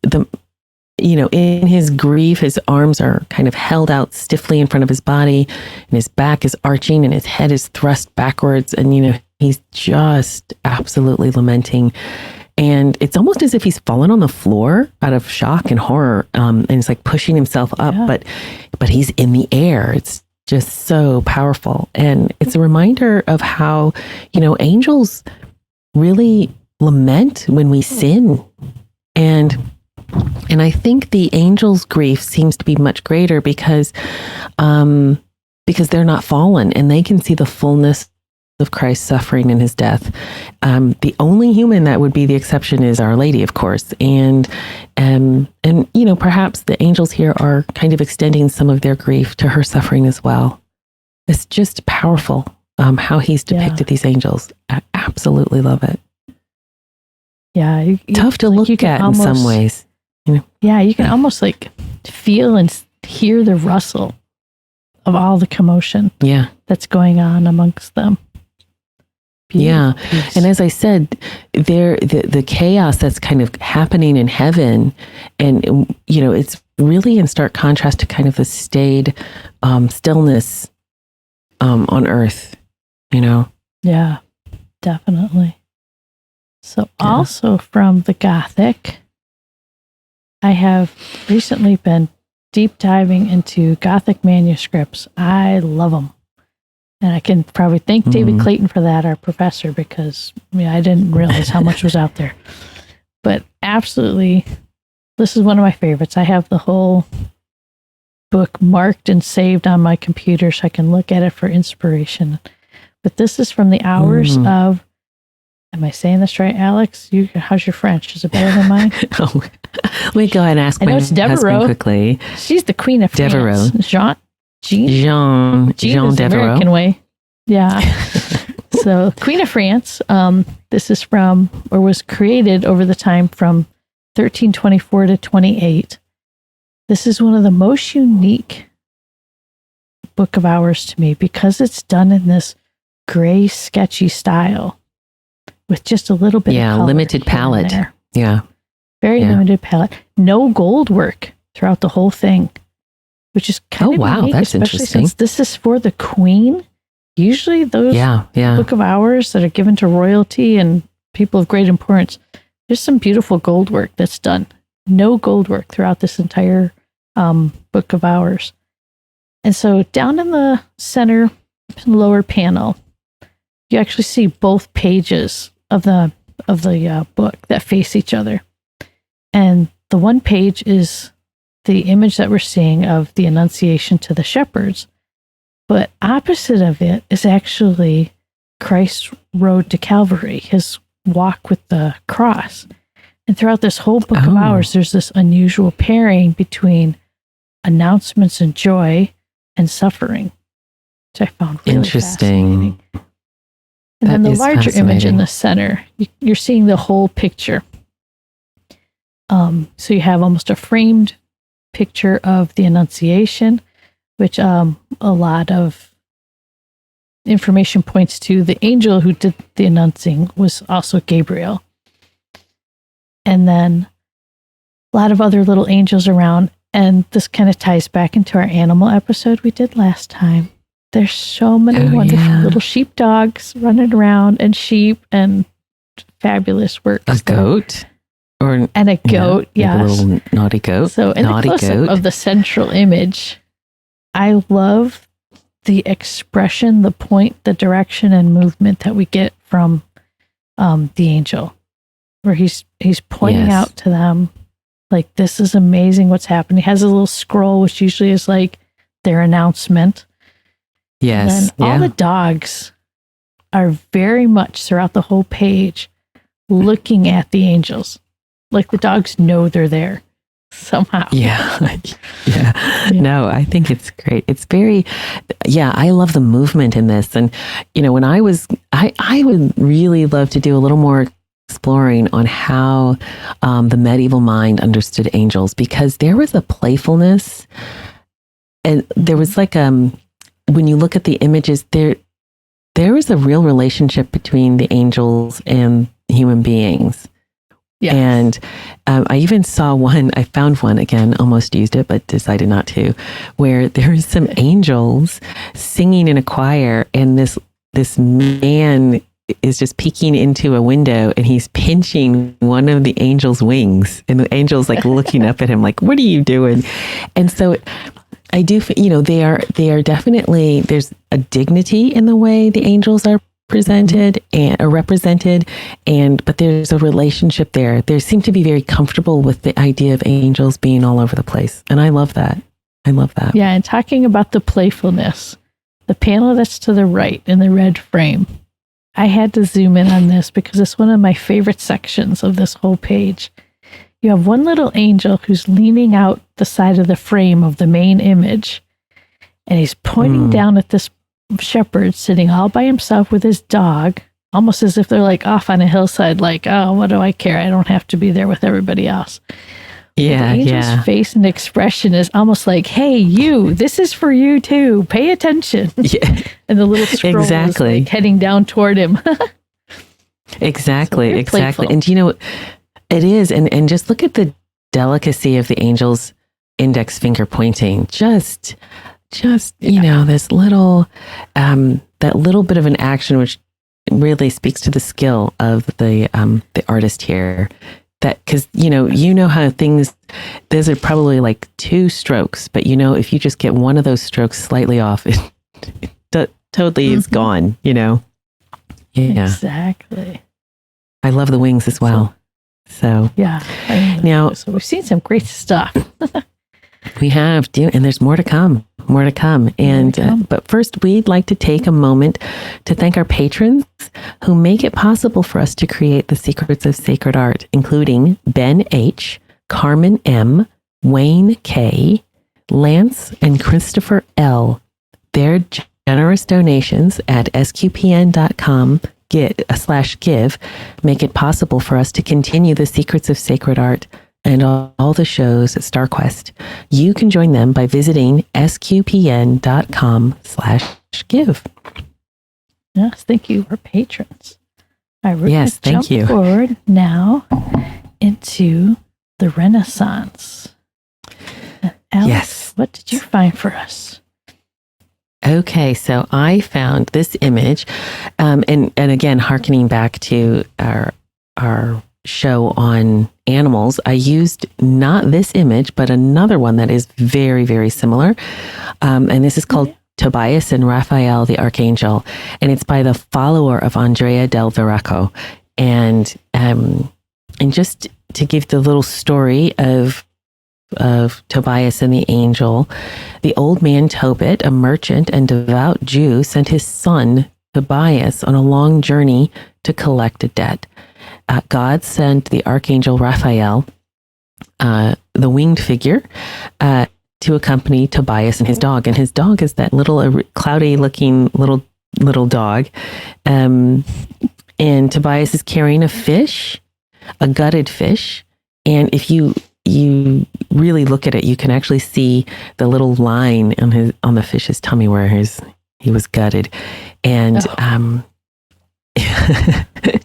in his grief, his arms are kind of held out stiffly in front of his body, and his back is arching and his head is thrust backwards. And, he's just absolutely lamenting. And it's almost as if he's fallen on the floor out of shock and horror. And it's like pushing himself up, but he's in the air. It's just so powerful. And it's a reminder of how, angels really lament when we sin. And I think the angels' grief seems to be much greater because they're not fallen and they can see the fullness of Christ's suffering and his death. The only human that would be the exception is Our Lady, of course. And perhaps the angels here are kind of extending some of their grief to her suffering as well. It's just powerful how he's depicted these angels. I absolutely love it. Yeah. Tough to look at in some ways. Yeah, you can almost like feel and hear the rustle of all the commotion that's going on amongst them. Beautiful piece. And as I said, the chaos that's kind of happening in heaven, and it's really in stark contrast to kind of the staid stillness on earth. Yeah, definitely. So also from the Gothic, I have recently been deep diving into Gothic manuscripts. I love them. And I can probably thank David Clayton for that, our professor, because I didn't realize how much was out there. But absolutely, this is one of my favorites. I have the whole book marked and saved on my computer so I can look at it for inspiration. But this is from the hours of, am I saying this right, Alex? How's your French? Is it better than mine? Let me go ahead and ask my husband quickly. She's the queen of France. Devereaux. Jean Devereaux. American way. Yeah. So Queen of France, this is from, or was created over the time from 1324 to 28. This is one of the most unique book of hours to me because it's done in this gray, sketchy style with just a little bit of color limited palette. Yeah. Very limited palette. No gold work throughout the whole thing, which is kind of unique, that's especially interesting. since this is for the queen. Usually those book of hours that are given to royalty and people of great importance, there's some beautiful gold work that's done. No gold work throughout this entire book of hours. And so down in the center lower panel, you actually see both pages of the book that face each other. And the one page is the image that we're seeing of the Annunciation to the shepherds. But opposite of it is actually Christ's road to Calvary, his walk with the cross. And throughout this whole book of hours, there's this unusual pairing between announcements and joy and suffering, which I found really fascinating. And then the larger image in the center, you're seeing the whole picture. So you have almost a framed picture of the Annunciation, which a lot of information points to the angel who did the announcing was also Gabriel. And then a lot of other little angels around. And this kind of ties back into our animal episode we did last time. There's so many wonderful little sheepdogs running around and sheep and fabulous work. A goat? And a goat, a little naughty goat. So in the close-up of the central image, I love the expression, the point, the direction, and movement that we get from the angel, where he's pointing out to them, like, this is amazing what's happening. He has a little scroll, which usually is like their announcement. Yes. And all the dogs are very much throughout the whole page looking at the angels. Like the dogs know they're there somehow. Yeah. No, I think it's great. It's very, I love the movement in this. And, when I would really love to do a little more exploring on how the medieval mind understood angels, because there was a playfulness and there was like, when you look at the images, there is a real relationship between the angels and human beings. Yes. And I even saw one, I found one again, almost used it, but decided not to, where there's some angels singing in a choir and this man is just peeking into a window, and he's pinching one of the angel's wings, and the angel's like looking up at him like, what are you doing? And so I do, they are definitely, there's a dignity in the way the angels are presented and are represented, but there's a relationship there. They seem to be very comfortable with the idea of angels being all over the place. And I love that. Yeah. And talking about the playfulness, the panel that's to the right in the red frame, I had to zoom in on this because it's one of my favorite sections of this whole page. You have one little angel who's leaning out the side of the frame of the main image, and he's pointing down at this shepherd sitting all by himself with his dog, almost as if they're like off on a hillside, like, oh, what do I care? I don't have to be there with everybody else. Yeah, the angel's face and expression is almost like, hey, you, this is for you too. Pay attention. Yeah. And the little scroll is like heading down toward him. Exactly. So exactly. And it is. And just look at the delicacy of the angel's index finger pointing. Just this little, that little bit of an action, which really speaks to the skill of the artist here. That, because you know how things, those are probably like 2 strokes, but if you just get one of those strokes slightly off, it totally is gone. Yeah, exactly. I love the wings as well. So yeah. Now, so we've seen some great stuff. We have, and there's more to come. And but first, we'd like to take a moment to thank our patrons who make it possible for us to create the Secrets of Sacred Art, including Ben H., Carmen M., Wayne K., Lance, and Christopher L. Their generous donations at sqpn.com/give make it possible for us to continue the Secrets of Sacred Art and all the shows at StarQuest. You can join them by visiting sqpn.com/give. Yes, thank you, our patrons. All right, we're yes, thank jump you. Forward now into the Renaissance. Alix, yes. What did you find for us? Okay, so I found this image, and again, hearkening back to our show on animals, I used not this image, but another one that is very, very similar. And this is called Tobias and Raphael the Archangel. And it's by the follower of Andrea del Verrocchio. And just to give the little story of Tobias and the angel, the old man Tobit, a merchant and devout Jew, sent his son Tobias on a long journey to collect a debt. God sent the archangel Raphael, the winged figure, to accompany Tobias and his dog. And his dog is that little cloudy-looking little dog. And Tobias is carrying a fish, a gutted fish. And if you really look at it, you can actually see the little line on the fish's tummy where he was gutted. And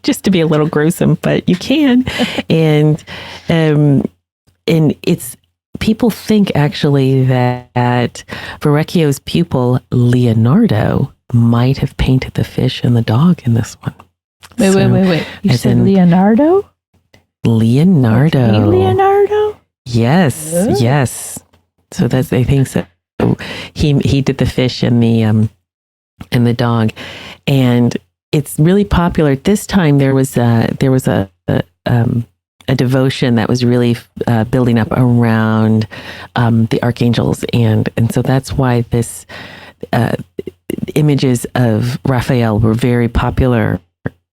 just to be a little gruesome, but you can. And it's, people think actually that Verrocchio's pupil Leonardo might have painted the fish and the dog in this one. Wait. You said Leonardo? Leonardo. Okay, Leonardo? Yes, oh. Yes. So that's, I think so. He did the fish and the dog, and it's really popular. At this time, there was a devotion that was really building up around the archangels, and so that's why this images of Raphael were very popular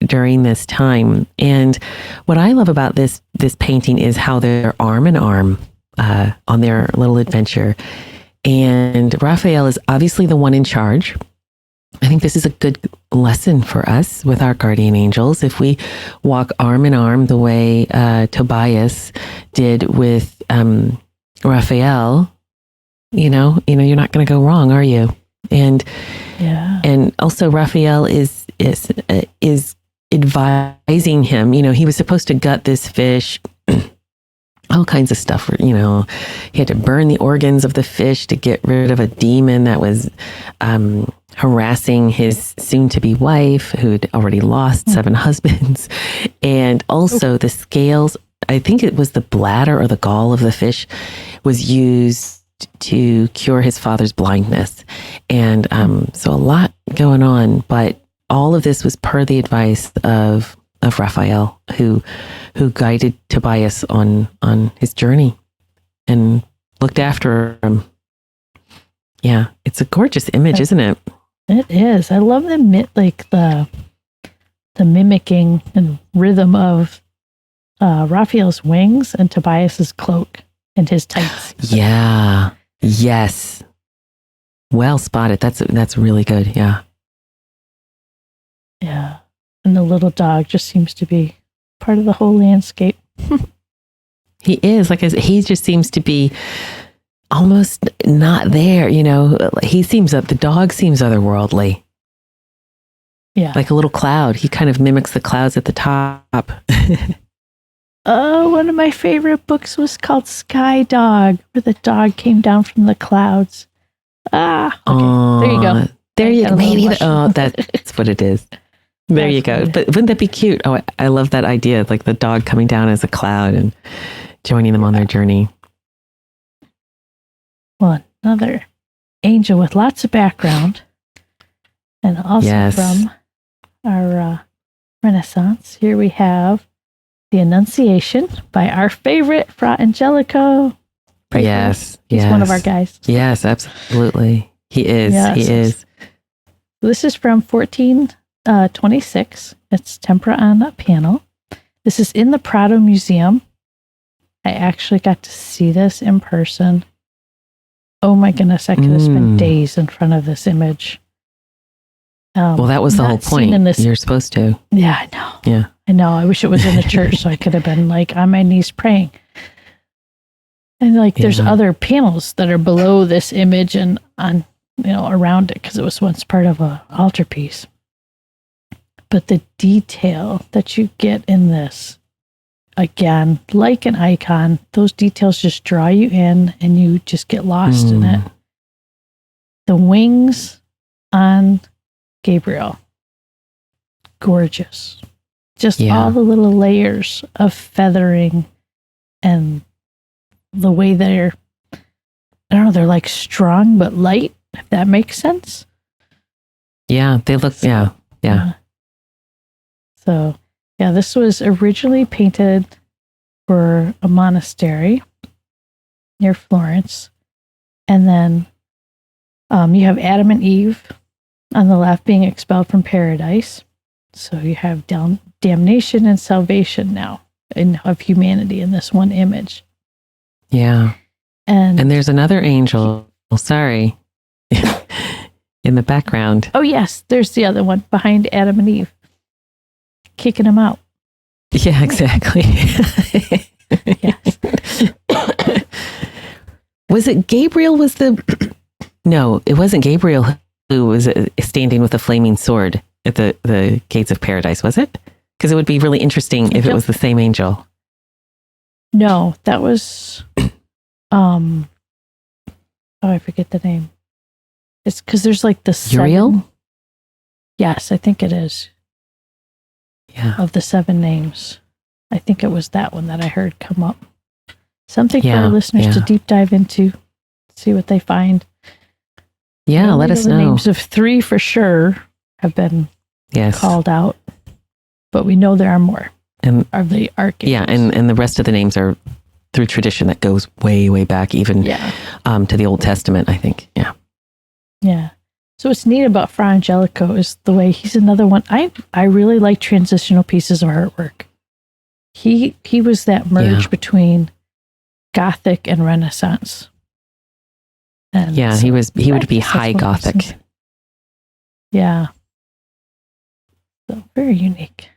during this time. And what I love about this painting is how they're arm in arm on their little adventure, and Raphael is obviously the one in charge. I think this is a good lesson for us with our guardian angels. If we walk arm in arm the way Tobias did with Raphael, you're not going to go wrong, are you? And also Raphael is advising him. He was supposed to gut this fish. All kinds of stuff, he had to burn the organs of the fish to get rid of a demon that was harassing his soon-to-be wife, who'd already lost 7 husbands, and also the scales. I think it was the bladder or the gall of the fish was used to cure his father's blindness, and so a lot going on. But all of this was per the advice of Raphael, who guided Tobias on his journey and looked after him. Yeah, it's a gorgeous image, isn't it? It is. I love the mimicking and rhythm of Raphael's wings and Tobias's cloak and his tights. Yeah. Yes. Well spotted. That's really good. Yeah. Yeah. And the little dog just seems to be part of the whole landscape. He is. He just seems to be almost not there, the dog seems otherworldly. Yeah. Like a little cloud. He kind of mimics the clouds at the top. One of my favorite books was called Sky Dog, where the dog came down from the clouds. Okay. There you go. There you go. Maybe that's what it is. There you go. But wouldn't that be cute? Oh, I love that idea. Like the dog coming down as a cloud and joining them on their journey. Well, another angel with lots of background, and also from our Renaissance. Here we have the Annunciation by our favorite Fra Angelico. He's one of our guys. Yes, absolutely. He is. Yes. He is. This is from 1426. It's tempera on a panel. This is in the Prado Museum. I actually got to see this in person. Oh my goodness, I could have spent days in front of this image. Well, that was the whole point. You're supposed to. Yeah, I know. Yeah. I know. I wish it was in a church so I could have been on my knees praying. And there's other panels that are below this image and on, around it because it was once part of a altarpiece. But the detail that you get in this, again, like an icon, those details just draw you in and you just get lost in it. The wings on Gabriel, gorgeous. Just all the little layers of feathering and the way they're like strong but light, if that makes sense. Yeah, they look, yeah. So, this was originally painted for a monastery near Florence. And then you have Adam and Eve on the left being expelled from paradise. So you have damnation and salvation now of humanity in this one image. Yeah. And there's another angel, sorry, in the background. Oh, yes. There's the other one behind Adam and Eve, kicking them out. Yeah, exactly. Yes. Was it Gabriel No, it wasn't Gabriel who was standing with a flaming sword at the gates of paradise, was it? Because it would be really interesting if it was the same angel. No, that was, I forget the name. It's because there's the Uriel? 7. Yes, I think it is. Yeah. Of the 7 names. I think it was that one that I heard come up. Something for our listeners to deep dive into, see what they find. Yeah, let us know. The names of 3 for sure have been called out, but we know there are more of the archangels. Yeah, and the rest of the names are through tradition that goes way, way back, even to the Old Testament, I think. Yeah. Yeah. So what's neat about Fra Angelico is the way he's another one. I really like transitional pieces of artwork. He was that merge between Gothic and Renaissance. And he would be high Gothic. Yeah. So very unique.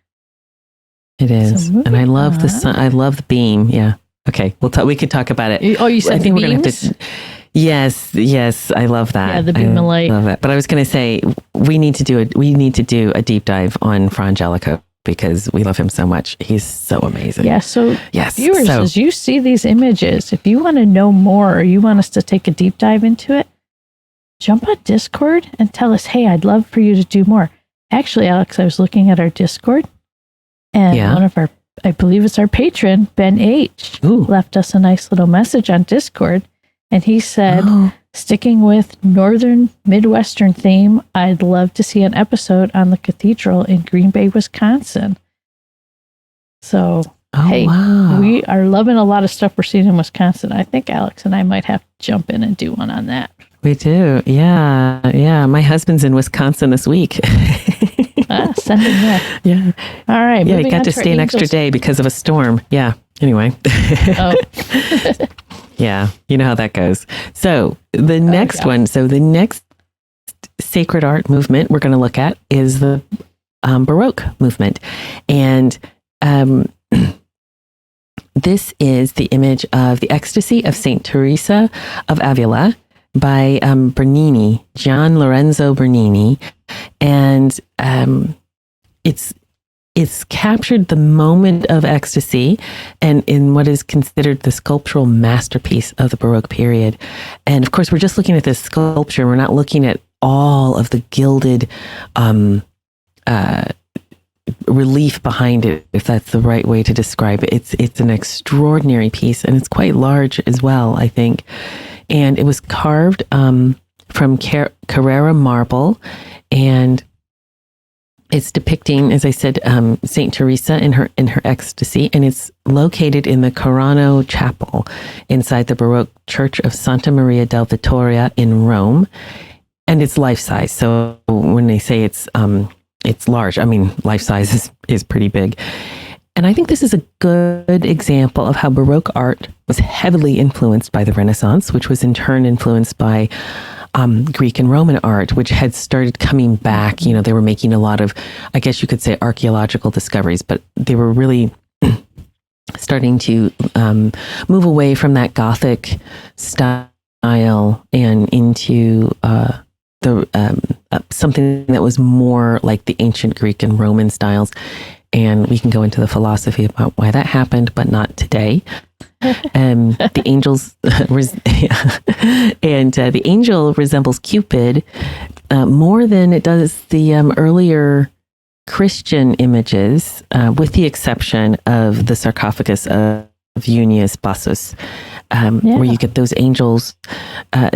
It is. So and I love the sun. I love the beam. Yeah. Okay. We could talk about it. Oh, you said I think we're beams? going to have to. Yes. I love that. Yeah, the beam of light. I love it. But I was going to say, we need to do a deep dive on Fra Angelico because we love him so much. He's so amazing. Yeah. So viewers, as you see these images, if you want to know more or you want us to take a deep dive into it, jump on Discord and tell us, hey, I'd love for you to do more. Actually, Alex, I was looking at our Discord, and one of our, I believe it's our patron, Ben H, left us a nice little message on Discord. And he said, sticking with Northern Midwestern theme, I'd love to see an episode on the cathedral in Green Bay, Wisconsin. So, we are loving a lot of stuff we're seeing in Wisconsin. I think Alex and I might have to jump in and do one on that. We do. Yeah. Yeah. My husband's in Wisconsin this week. Send him there. Yeah. All right. Yeah. He got to stay an extra day because of a storm. Yeah. Anyway. Yeah. You know how that goes. So the next one. So the next sacred art movement we're going to look at is the Baroque movement. And this is the image of the Ecstasy of Saint Teresa of Avila by Bernini, Gian Lorenzo Bernini. And it's captured the moment of ecstasy and in what is considered the sculptural masterpiece of the Baroque period. And of course, we're just looking at this sculpture. We're not looking at all of the gilded relief behind it, if that's the right way to describe it. It's an extraordinary piece, and it's quite large as well, I think. And it was carved from Carrara marble, and it's depicting, as I said, Saint Teresa in her ecstasy, and it's located in the Carano Chapel inside the Baroque Church of Santa Maria del Vittoria in Rome, and it's life size. So when they say it's large, I mean life size is pretty big. And I think this is a good example of how Baroque art was heavily influenced by the Renaissance, which was in turn influenced by Greek and Roman art, which had started coming back. You know, they were making a lot of, I guess you could say, archaeological discoveries, but they were really starting to move away from that Gothic style and into something that was more like the ancient Greek and Roman styles. And we can go into the philosophy about why that happened, but not today. The angels, the angel resembles Cupid more than it does the earlier Christian images, with the exception of the sarcophagus of Unius Bassus, where you get those angels.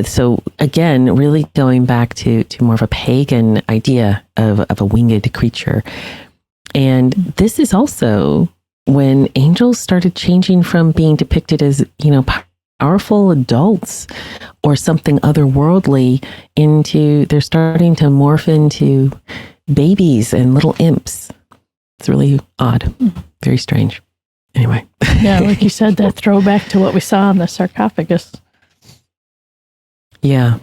So again, really going back to more of a pagan idea of a winged creature. And this is also when angels started changing from being depicted as, powerful adults or something otherworldly into, they're starting to morph into babies and little imps. It's really odd. Very strange. Anyway. Yeah, like you said, that throwback to what we saw in the sarcophagus. Yeah.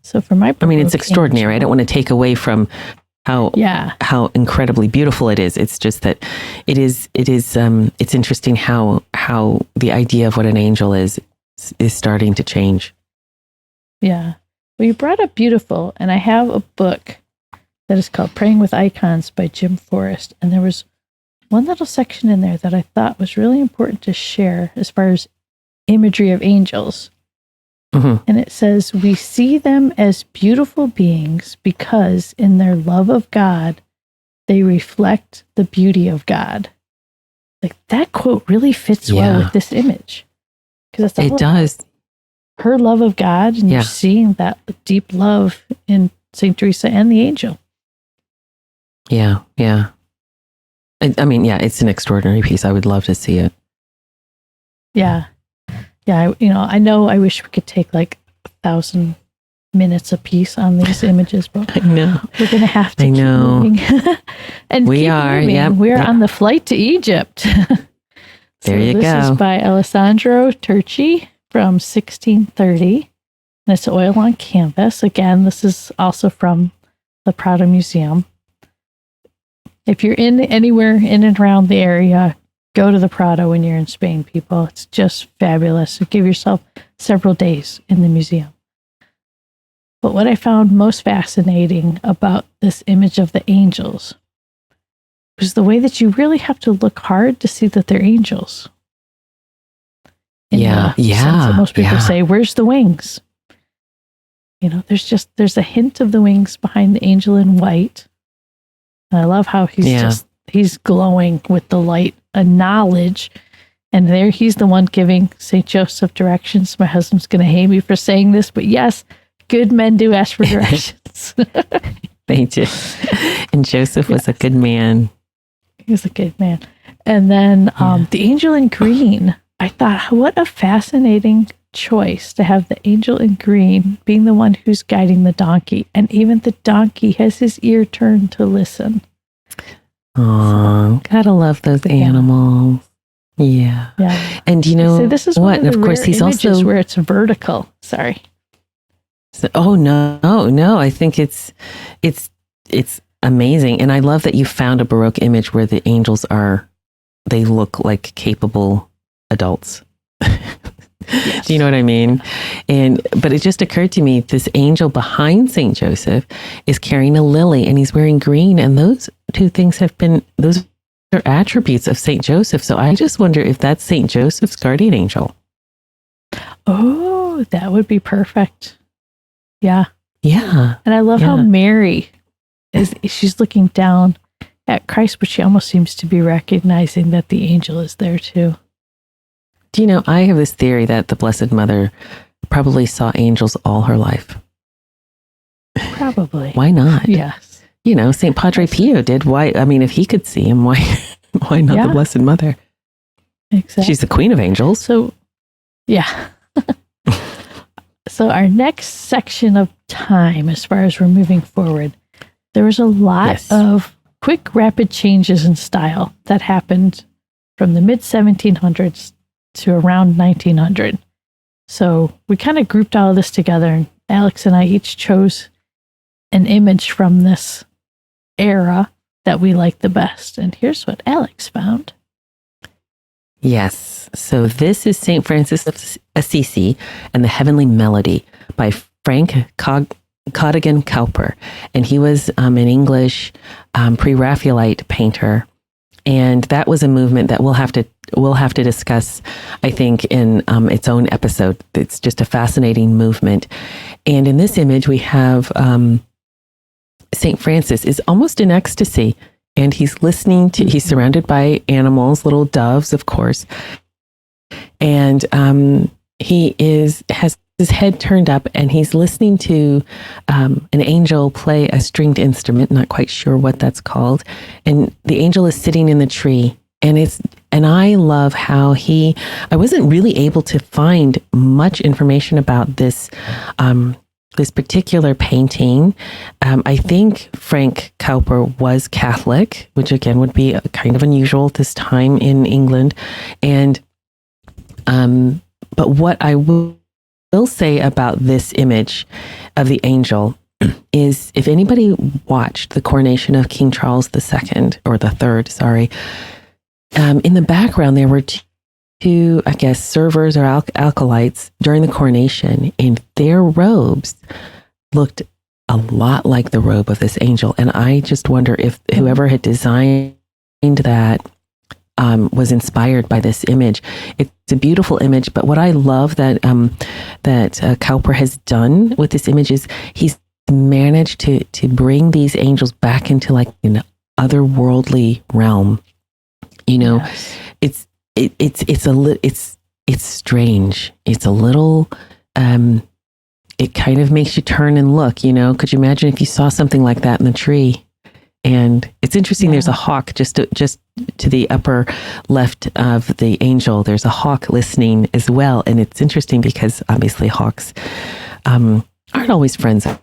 So for my it's extraordinary. I don't want to take away from how incredibly beautiful it is. It's just that it's interesting how the idea of what an angel is starting to change. Yeah. Well, you brought up beautiful, and I have a book that is called Praying with Icons by Jim Forrest. And there was one little section in there that I thought was really important to share as far as imagery of angels. Mm-hmm. And it says, we see them as beautiful beings because in their love of God, they reflect the beauty of God. Like that quote really fits well with this image. Because it does. Her love of God, and you're seeing that deep love in St. Teresa and the angel. Yeah. It's an extraordinary piece. I would love to see it. Yeah. Yeah, I know I wish we could take like 1,000 minutes a piece on these images, but I know. We're going to have to keep moving. And we are, We're on the flight to Egypt. There you go. This is by Alessandro Turchi from 1630. And it's oil on canvas. Again, this is also from the Prado Museum. If you're anywhere in and around the area, go to the Prado when you're in Spain, people. It's just fabulous. So give yourself several days in the museum. But what I found most fascinating about this image of the angels was the way that you really have to look hard to see that they're angels. In the sense that most people say, where's the wings? there's a hint of the wings behind the angel in white. And I love how he's glowing with the light and knowledge. And there he's the one giving St. Joseph directions. My husband's going to hate me for saying this, but yes, good men do ask for directions. They do. And Joseph was a good man. He was a good man. And then the angel in green, I thought, what a fascinating choice to have the angel in green being the one who's guiding the donkey. And even the donkey has his ear turned to listen. Oh, gotta love those animals. Yeah. And so this is what? One of, the of course, he's also where it's vertical. Sorry. So, no. I think it's amazing. And I love that you found a Baroque image where the angels they look like capable adults. Yes. Do you know what I mean? But it just occurred to me, this angel behind St. Joseph is carrying a lily and he's wearing green. And those two things those are attributes of St. Joseph. So I just wonder if that's St. Joseph's guardian angel. Oh, that would be perfect. Yeah. Yeah. And I love how Mary she's looking down at Christ, but she almost seems to be recognizing that the angel is there too. Do you know, I have this theory that the Blessed Mother probably saw angels all her life. Probably. Why not? Yes. St. Padre Pio did. Why? I mean, if he could see him, why not the Blessed Mother? Exactly. She's the queen of angels. So, yeah. So our next section of time, as far as we're moving forward, there was a lot of quick, rapid changes in style that happened from the mid-1700s to around 1900. So we kind of grouped all of this together, and Alix and I each chose an image from this era that we liked the best. And here's what Alix found. Yes. So this is St. Francis of Assisi and the Heavenly Melody by Frank Cadogan Cowper. And he was an English pre-Raphaelite painter. And that was a movement that we'll have to discuss, I think, in its own episode. It's just a fascinating movement. And in this image, we have St. Francis is almost in ecstasy. And he's he's surrounded by animals, little doves, of course. And he has his head turned up and he's listening to an angel play a stringed instrument, not quite sure what that's called. And the angel is sitting in the tree. And I love how I wasn't really able to find much information about this particular painting. I think Frank Cowper was Catholic, which again would be kind of unusual at this time in England. And but what I will say about this image of the angel is, if anybody watched the coronation of King Charles II, or the Third, sorry, in the background there were two, I guess, servers or acolytes during the coronation, and their robes looked a lot like the robe of this angel. And I just wonder if whoever had designed that was inspired by this image. It's a beautiful image, but what I love that Cowper has done with this image is he's managed to bring these angels back into like an otherworldly realm. Yes. It's strange. It's a little, it kind of makes you turn and look, Could you imagine if you saw something like that in the tree? And it's interesting. There's a hawk just to the upper left of the angel. There's a hawk listening as well. And it's interesting because obviously hawks aren't always friends of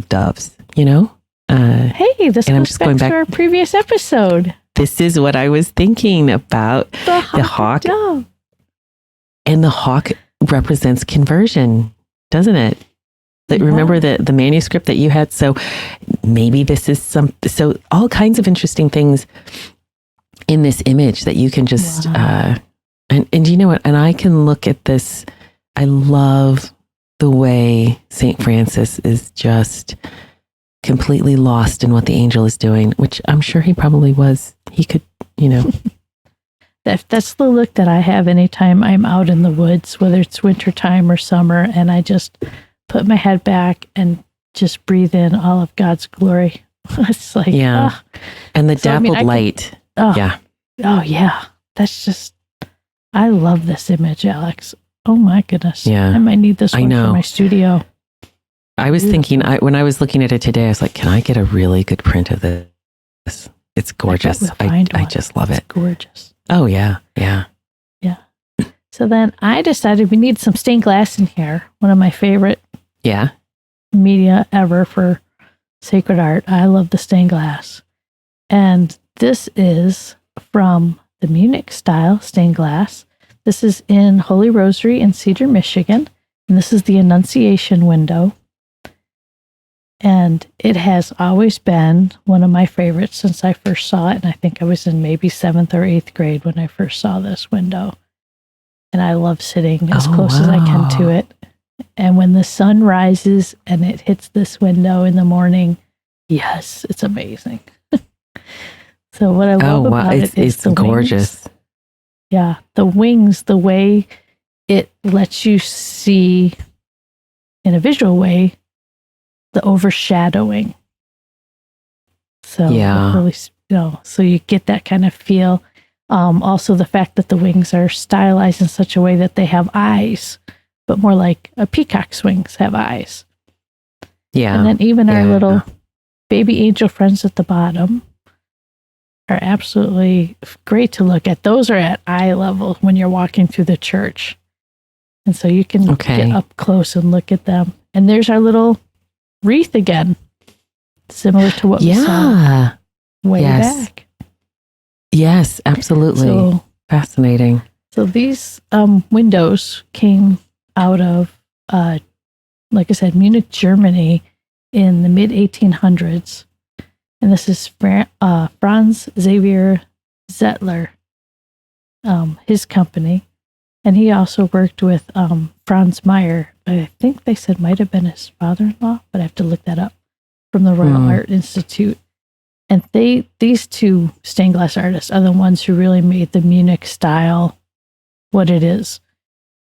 doves, Hey, this goes back to our previous episode. This is what I was thinking about. The hawk. Dove. And the hawk represents conversion, doesn't it? Remember the manuscript that you had? So maybe this is so all kinds of interesting things in this image that you can just, and you know what? And I can look at this. I love the way St. Francis is just completely lost in what the angel is doing, which I'm sure he probably was. He could, That's the look that I have anytime I'm out in the woods, whether it's wintertime or summer, and I just put my head back and just breathe in all of God's glory. It's like, and the dappled light. Yeah. Oh yeah. That's just, I love this image, Alix. Oh my goodness. Yeah. I might need this one for my studio. I was thinking, when I was looking at it today, I was like, can I get a really good print of this? It's gorgeous. I just love it. It's gorgeous. Oh yeah. Yeah. Yeah. So then I decided we need some stained glass in here. One of my favorite media ever for sacred art. I love the stained glass. And this is from the Munich style stained glass. This is in Holy Rosary in Cedar, Michigan. And this is the Annunciation window. And it has always been one of my favorites since I first saw it. And I think I was in maybe 7th or 8th grade when I first saw this window. And I love sitting as close as I can to it. And when the sun rises and it hits this window in the morning, yes, it's amazing. So what I love about it is the gorgeous. Wings. Yeah, the wings, the way it lets you see in a visual way the overshadowing. So really, so you get that kind of feel. Also, the fact that the wings are stylized in such a way that they have eyes, but more like a peacock's wings have eyes. Yeah. And then even our little baby angel friends at the bottom are absolutely great to look at. Those are at eye level when you're walking through the church. And so you can get up close and look at them. And there's our little wreath again, similar to what we saw way back. Yes, absolutely. So, fascinating. So these windows came out of, like I said, Munich, Germany in the mid-1800s. And this is Franz Xavier Zettler, his company. And he also worked with Franz Meyer. I think they said might have been his father-in-law, but I have to look that up, from the Royal Art Institute. And these two stained glass artists are the ones who really made the Munich style what it is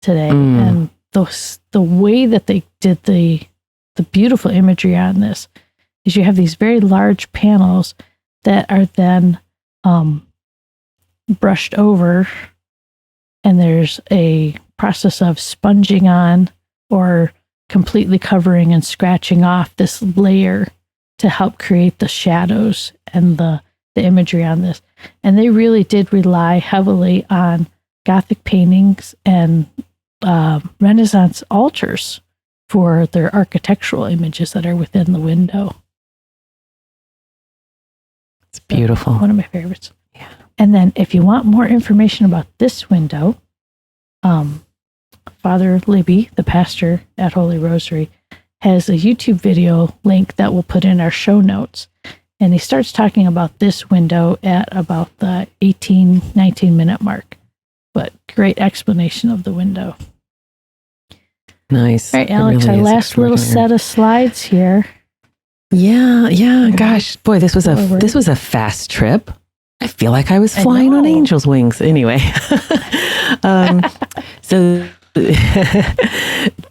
today. And the way that they did the beautiful imagery on this is you have these very large panels that are then brushed over, and there's a process of sponging on or completely covering and scratching off this layer to help create the shadows and the imagery on this. And they really did rely heavily on Gothic paintings and Renaissance altars for their architectural images that are within the window. It's beautiful. One of my favorites. Yeah. And then if you want more information about this window, Father Libby, the pastor at Holy Rosary, has a YouTube video link that we'll put in our show notes. And he starts talking about this window at about the 19 minute mark. But great explanation of the window. Nice. All right, Alix, our last little set of slides here. Yeah. Gosh, boy, this was a fast trip. I feel like I was flying on angel's wings. Anyway, so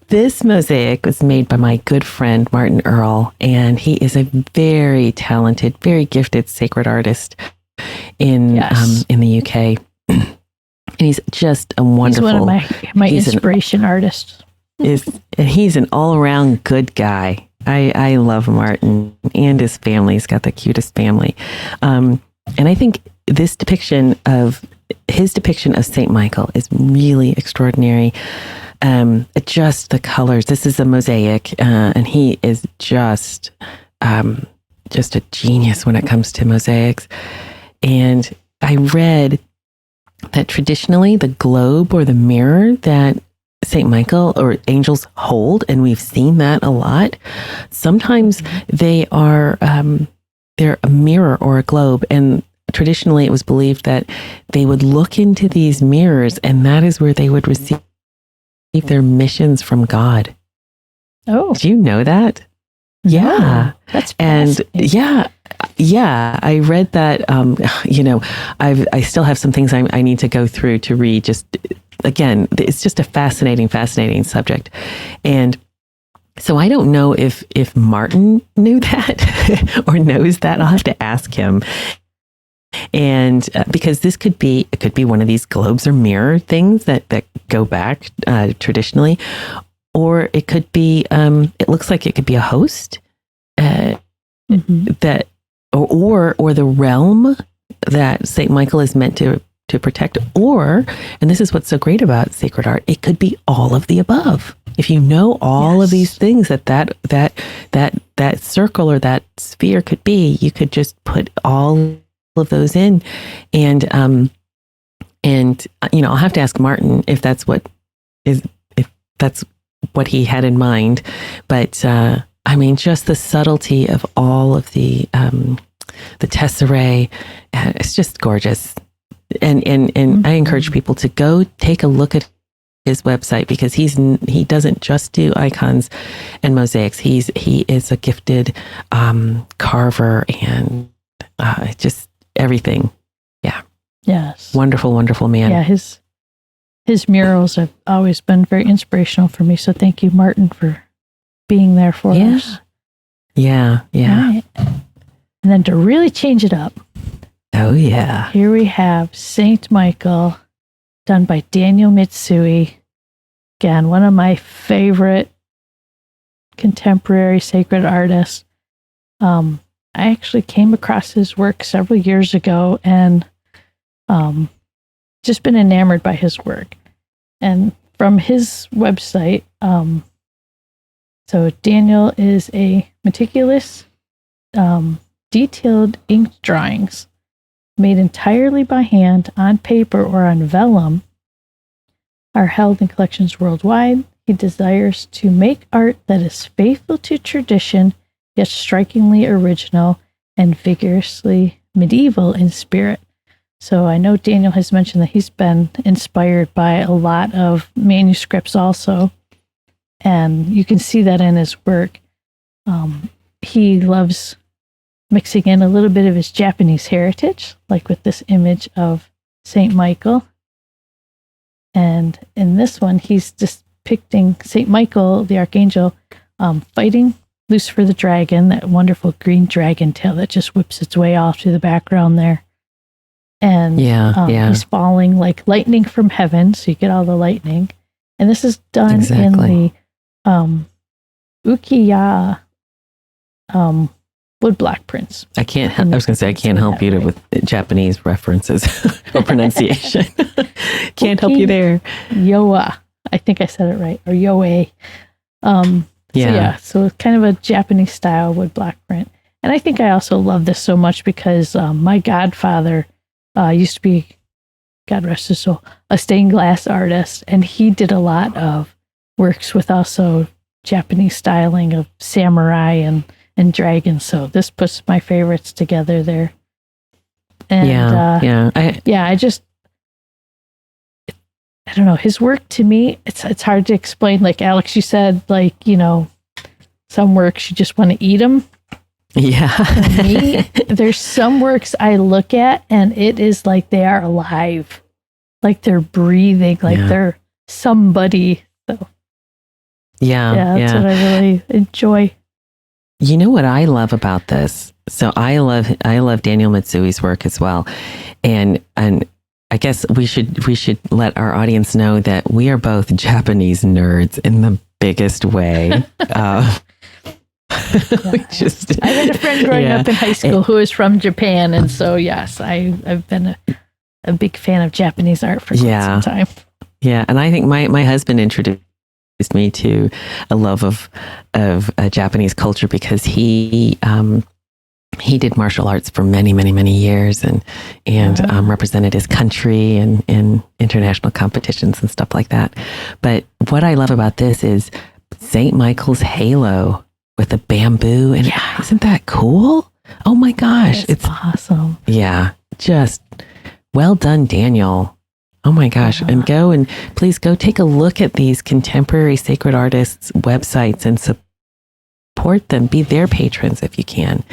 this mosaic was made by my good friend Martin Earl, and he is a very talented, very gifted sacred artist in the UK. And he's just a wonderful. He's one of my inspiration artists. He's an all-around good guy. I love Martin and his family. He's got the cutest family. And I think his depiction of Saint Michael is really extraordinary. Just the colors. This is a mosaic, and he is just a genius when it comes to mosaics. And I read that traditionally the globe or the mirror that Saint Michael or angels hold, and we've seen that a lot. Sometimes they are they're a mirror or a globe, and traditionally it was believed that they would look into these mirrors, and that is where they would receive their missions from God. Oh, do you know that? Yeah, that's and yeah. I read that. I still have some things I need to go through to read. Just again, it's just a fascinating subject, and So I don't know if Martin knew that or knows that. I'll have to ask him. And because it could be one of these globes or mirror things that go back traditionally, or it could be, it looks like it could be a host that, or the realm that Saint Michael is meant to protect, or, and this is what's so great about sacred art, it could be all of the above. If you know all of these things that circle or that sphere could be, you could just put all of those in, and I'll have to ask Martin if that's what he had in mind. But I mean, just the subtlety of all of the tesserae, it's just gorgeous. And I encourage people to go take a look at his website, because he doesn't just do icons and mosaics. He is a gifted carver and just everything. Yeah. Yes. Wonderful, wonderful man. Yeah. His murals have always been very inspirational for me. So thank you, Martin, for being there for us. Yeah. Right. And then to really change it up. Oh yeah. Here we have Saint Michael, done by Daniel Mitsui. Again, one of my favorite contemporary sacred artists. I actually came across his work several years ago and just been enamored by his work. And from his website, so Daniel is a meticulous, detailed ink drawings made entirely by hand on paper or on vellum are held in collections worldwide. He desires to make art that is faithful to tradition, yet strikingly original and vigorously medieval in spirit. So I know Daniel has mentioned that he's been inspired by a lot of manuscripts also, and you can see that in his work. He loves mixing in a little bit of his Japanese heritage, like with this image of Saint Michael. And in this one, he's depicting Saint Michael, the archangel, fighting Lucifer the dragon, that wonderful green dragon tail that just whips its way off to the background there. And he's falling like lightning from heaven, so you get all the lightning. And this is done in the ukiya woodblock prints. I was going to say, I can't help you with Japanese references or pronunciation. Can't help you there. Yoa. I think I said it right. Or Yoe. So it's kind of a Japanese style woodblock print. And I think I also love this so much because my godfather used to be, God rest his soul, a stained glass artist. And he did a lot of works with also Japanese styling of samurai and dragons. So this puts my favorites together there. And I don't know, his work to me, it's hard to explain. Like Alix, you said, like, some works you just want to eat them. Yeah. For me, there's some works I look at and it is like they are alive, like they're breathing, like they're somebody. So that's what I really enjoy. You know what I love about this? So I love Daniel Mitsui's work as well, and I guess we should let our audience know that we are both Japanese nerds in the biggest way. I had a friend growing up in high school who is from Japan, and so yes, I've been a big fan of Japanese art for quite some time. Yeah, and I think my husband introduced me to a love of Japanese culture because he did martial arts for many years and represented his country in international competitions and stuff like that. But what I love about this is Saint Michael's halo with the bamboo, and isn't that cool? Oh my gosh, it's awesome. Yeah, just well done, Daniel. Oh my gosh. And please go take a look at these contemporary sacred artists' websites and support them. Be their patrons if you can.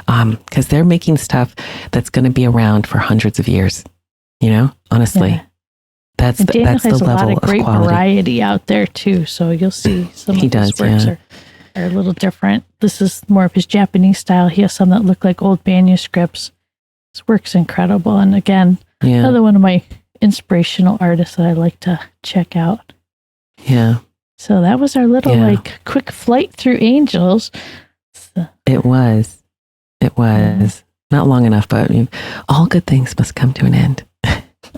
Because they're making stuff that's going to be around for hundreds of years. Honestly. Yeah. That's the level of quality. Daniel has a lot of great variety out there too. So you'll see some of his works are are a little different. This is more of his Japanese style. He has some that look like old manuscripts. His work's incredible. And again, another one of my inspirational artists that I like to check out. Yeah. So that was our little like quick flight through angels. So, it was. Not long enough, but all good things must come to an end.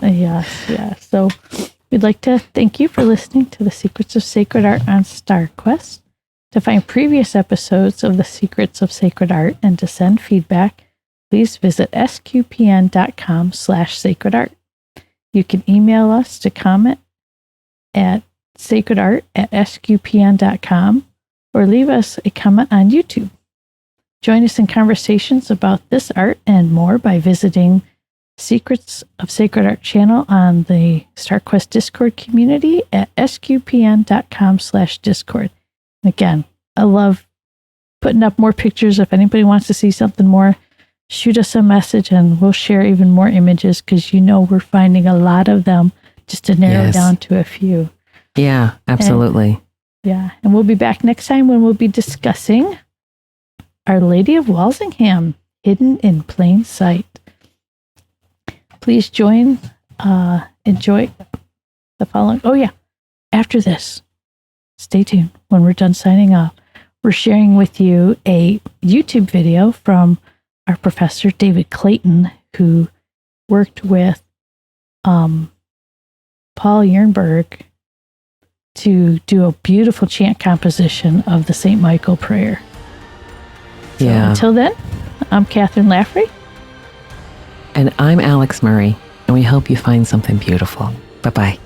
Yes. So we'd like to thank you for listening to the Secrets of Sacred Art on Star Quest. To find previous episodes of the Secrets of Sacred Art and to send feedback, please visit sqpn.com/sacred art. You can email us to comment at sacredart@sqpn.com or leave us a comment on YouTube. Join us in conversations about this art and more by visiting Secrets of Sacred Art channel on the StarQuest Discord community at sqpn.com/discord. Again, I love putting up more pictures. If anybody wants to see something more, shoot us a message and we'll share even more images because we're finding a lot of them just to narrow down to a few. Yeah, absolutely. And we'll be back next time when we'll be discussing Our Lady of Walsingham, Hidden in Plain Sight. Please enjoy the following. After this, stay tuned. When we're done signing off, we're sharing with you a YouTube video from our professor, David Clayton, who worked with Paul Jernberg to do a beautiful chant composition of the St. Michael prayer. So until then, I'm Kathryn Laffrey. And I'm Alix Murray, and we hope you find something beautiful. Bye-bye.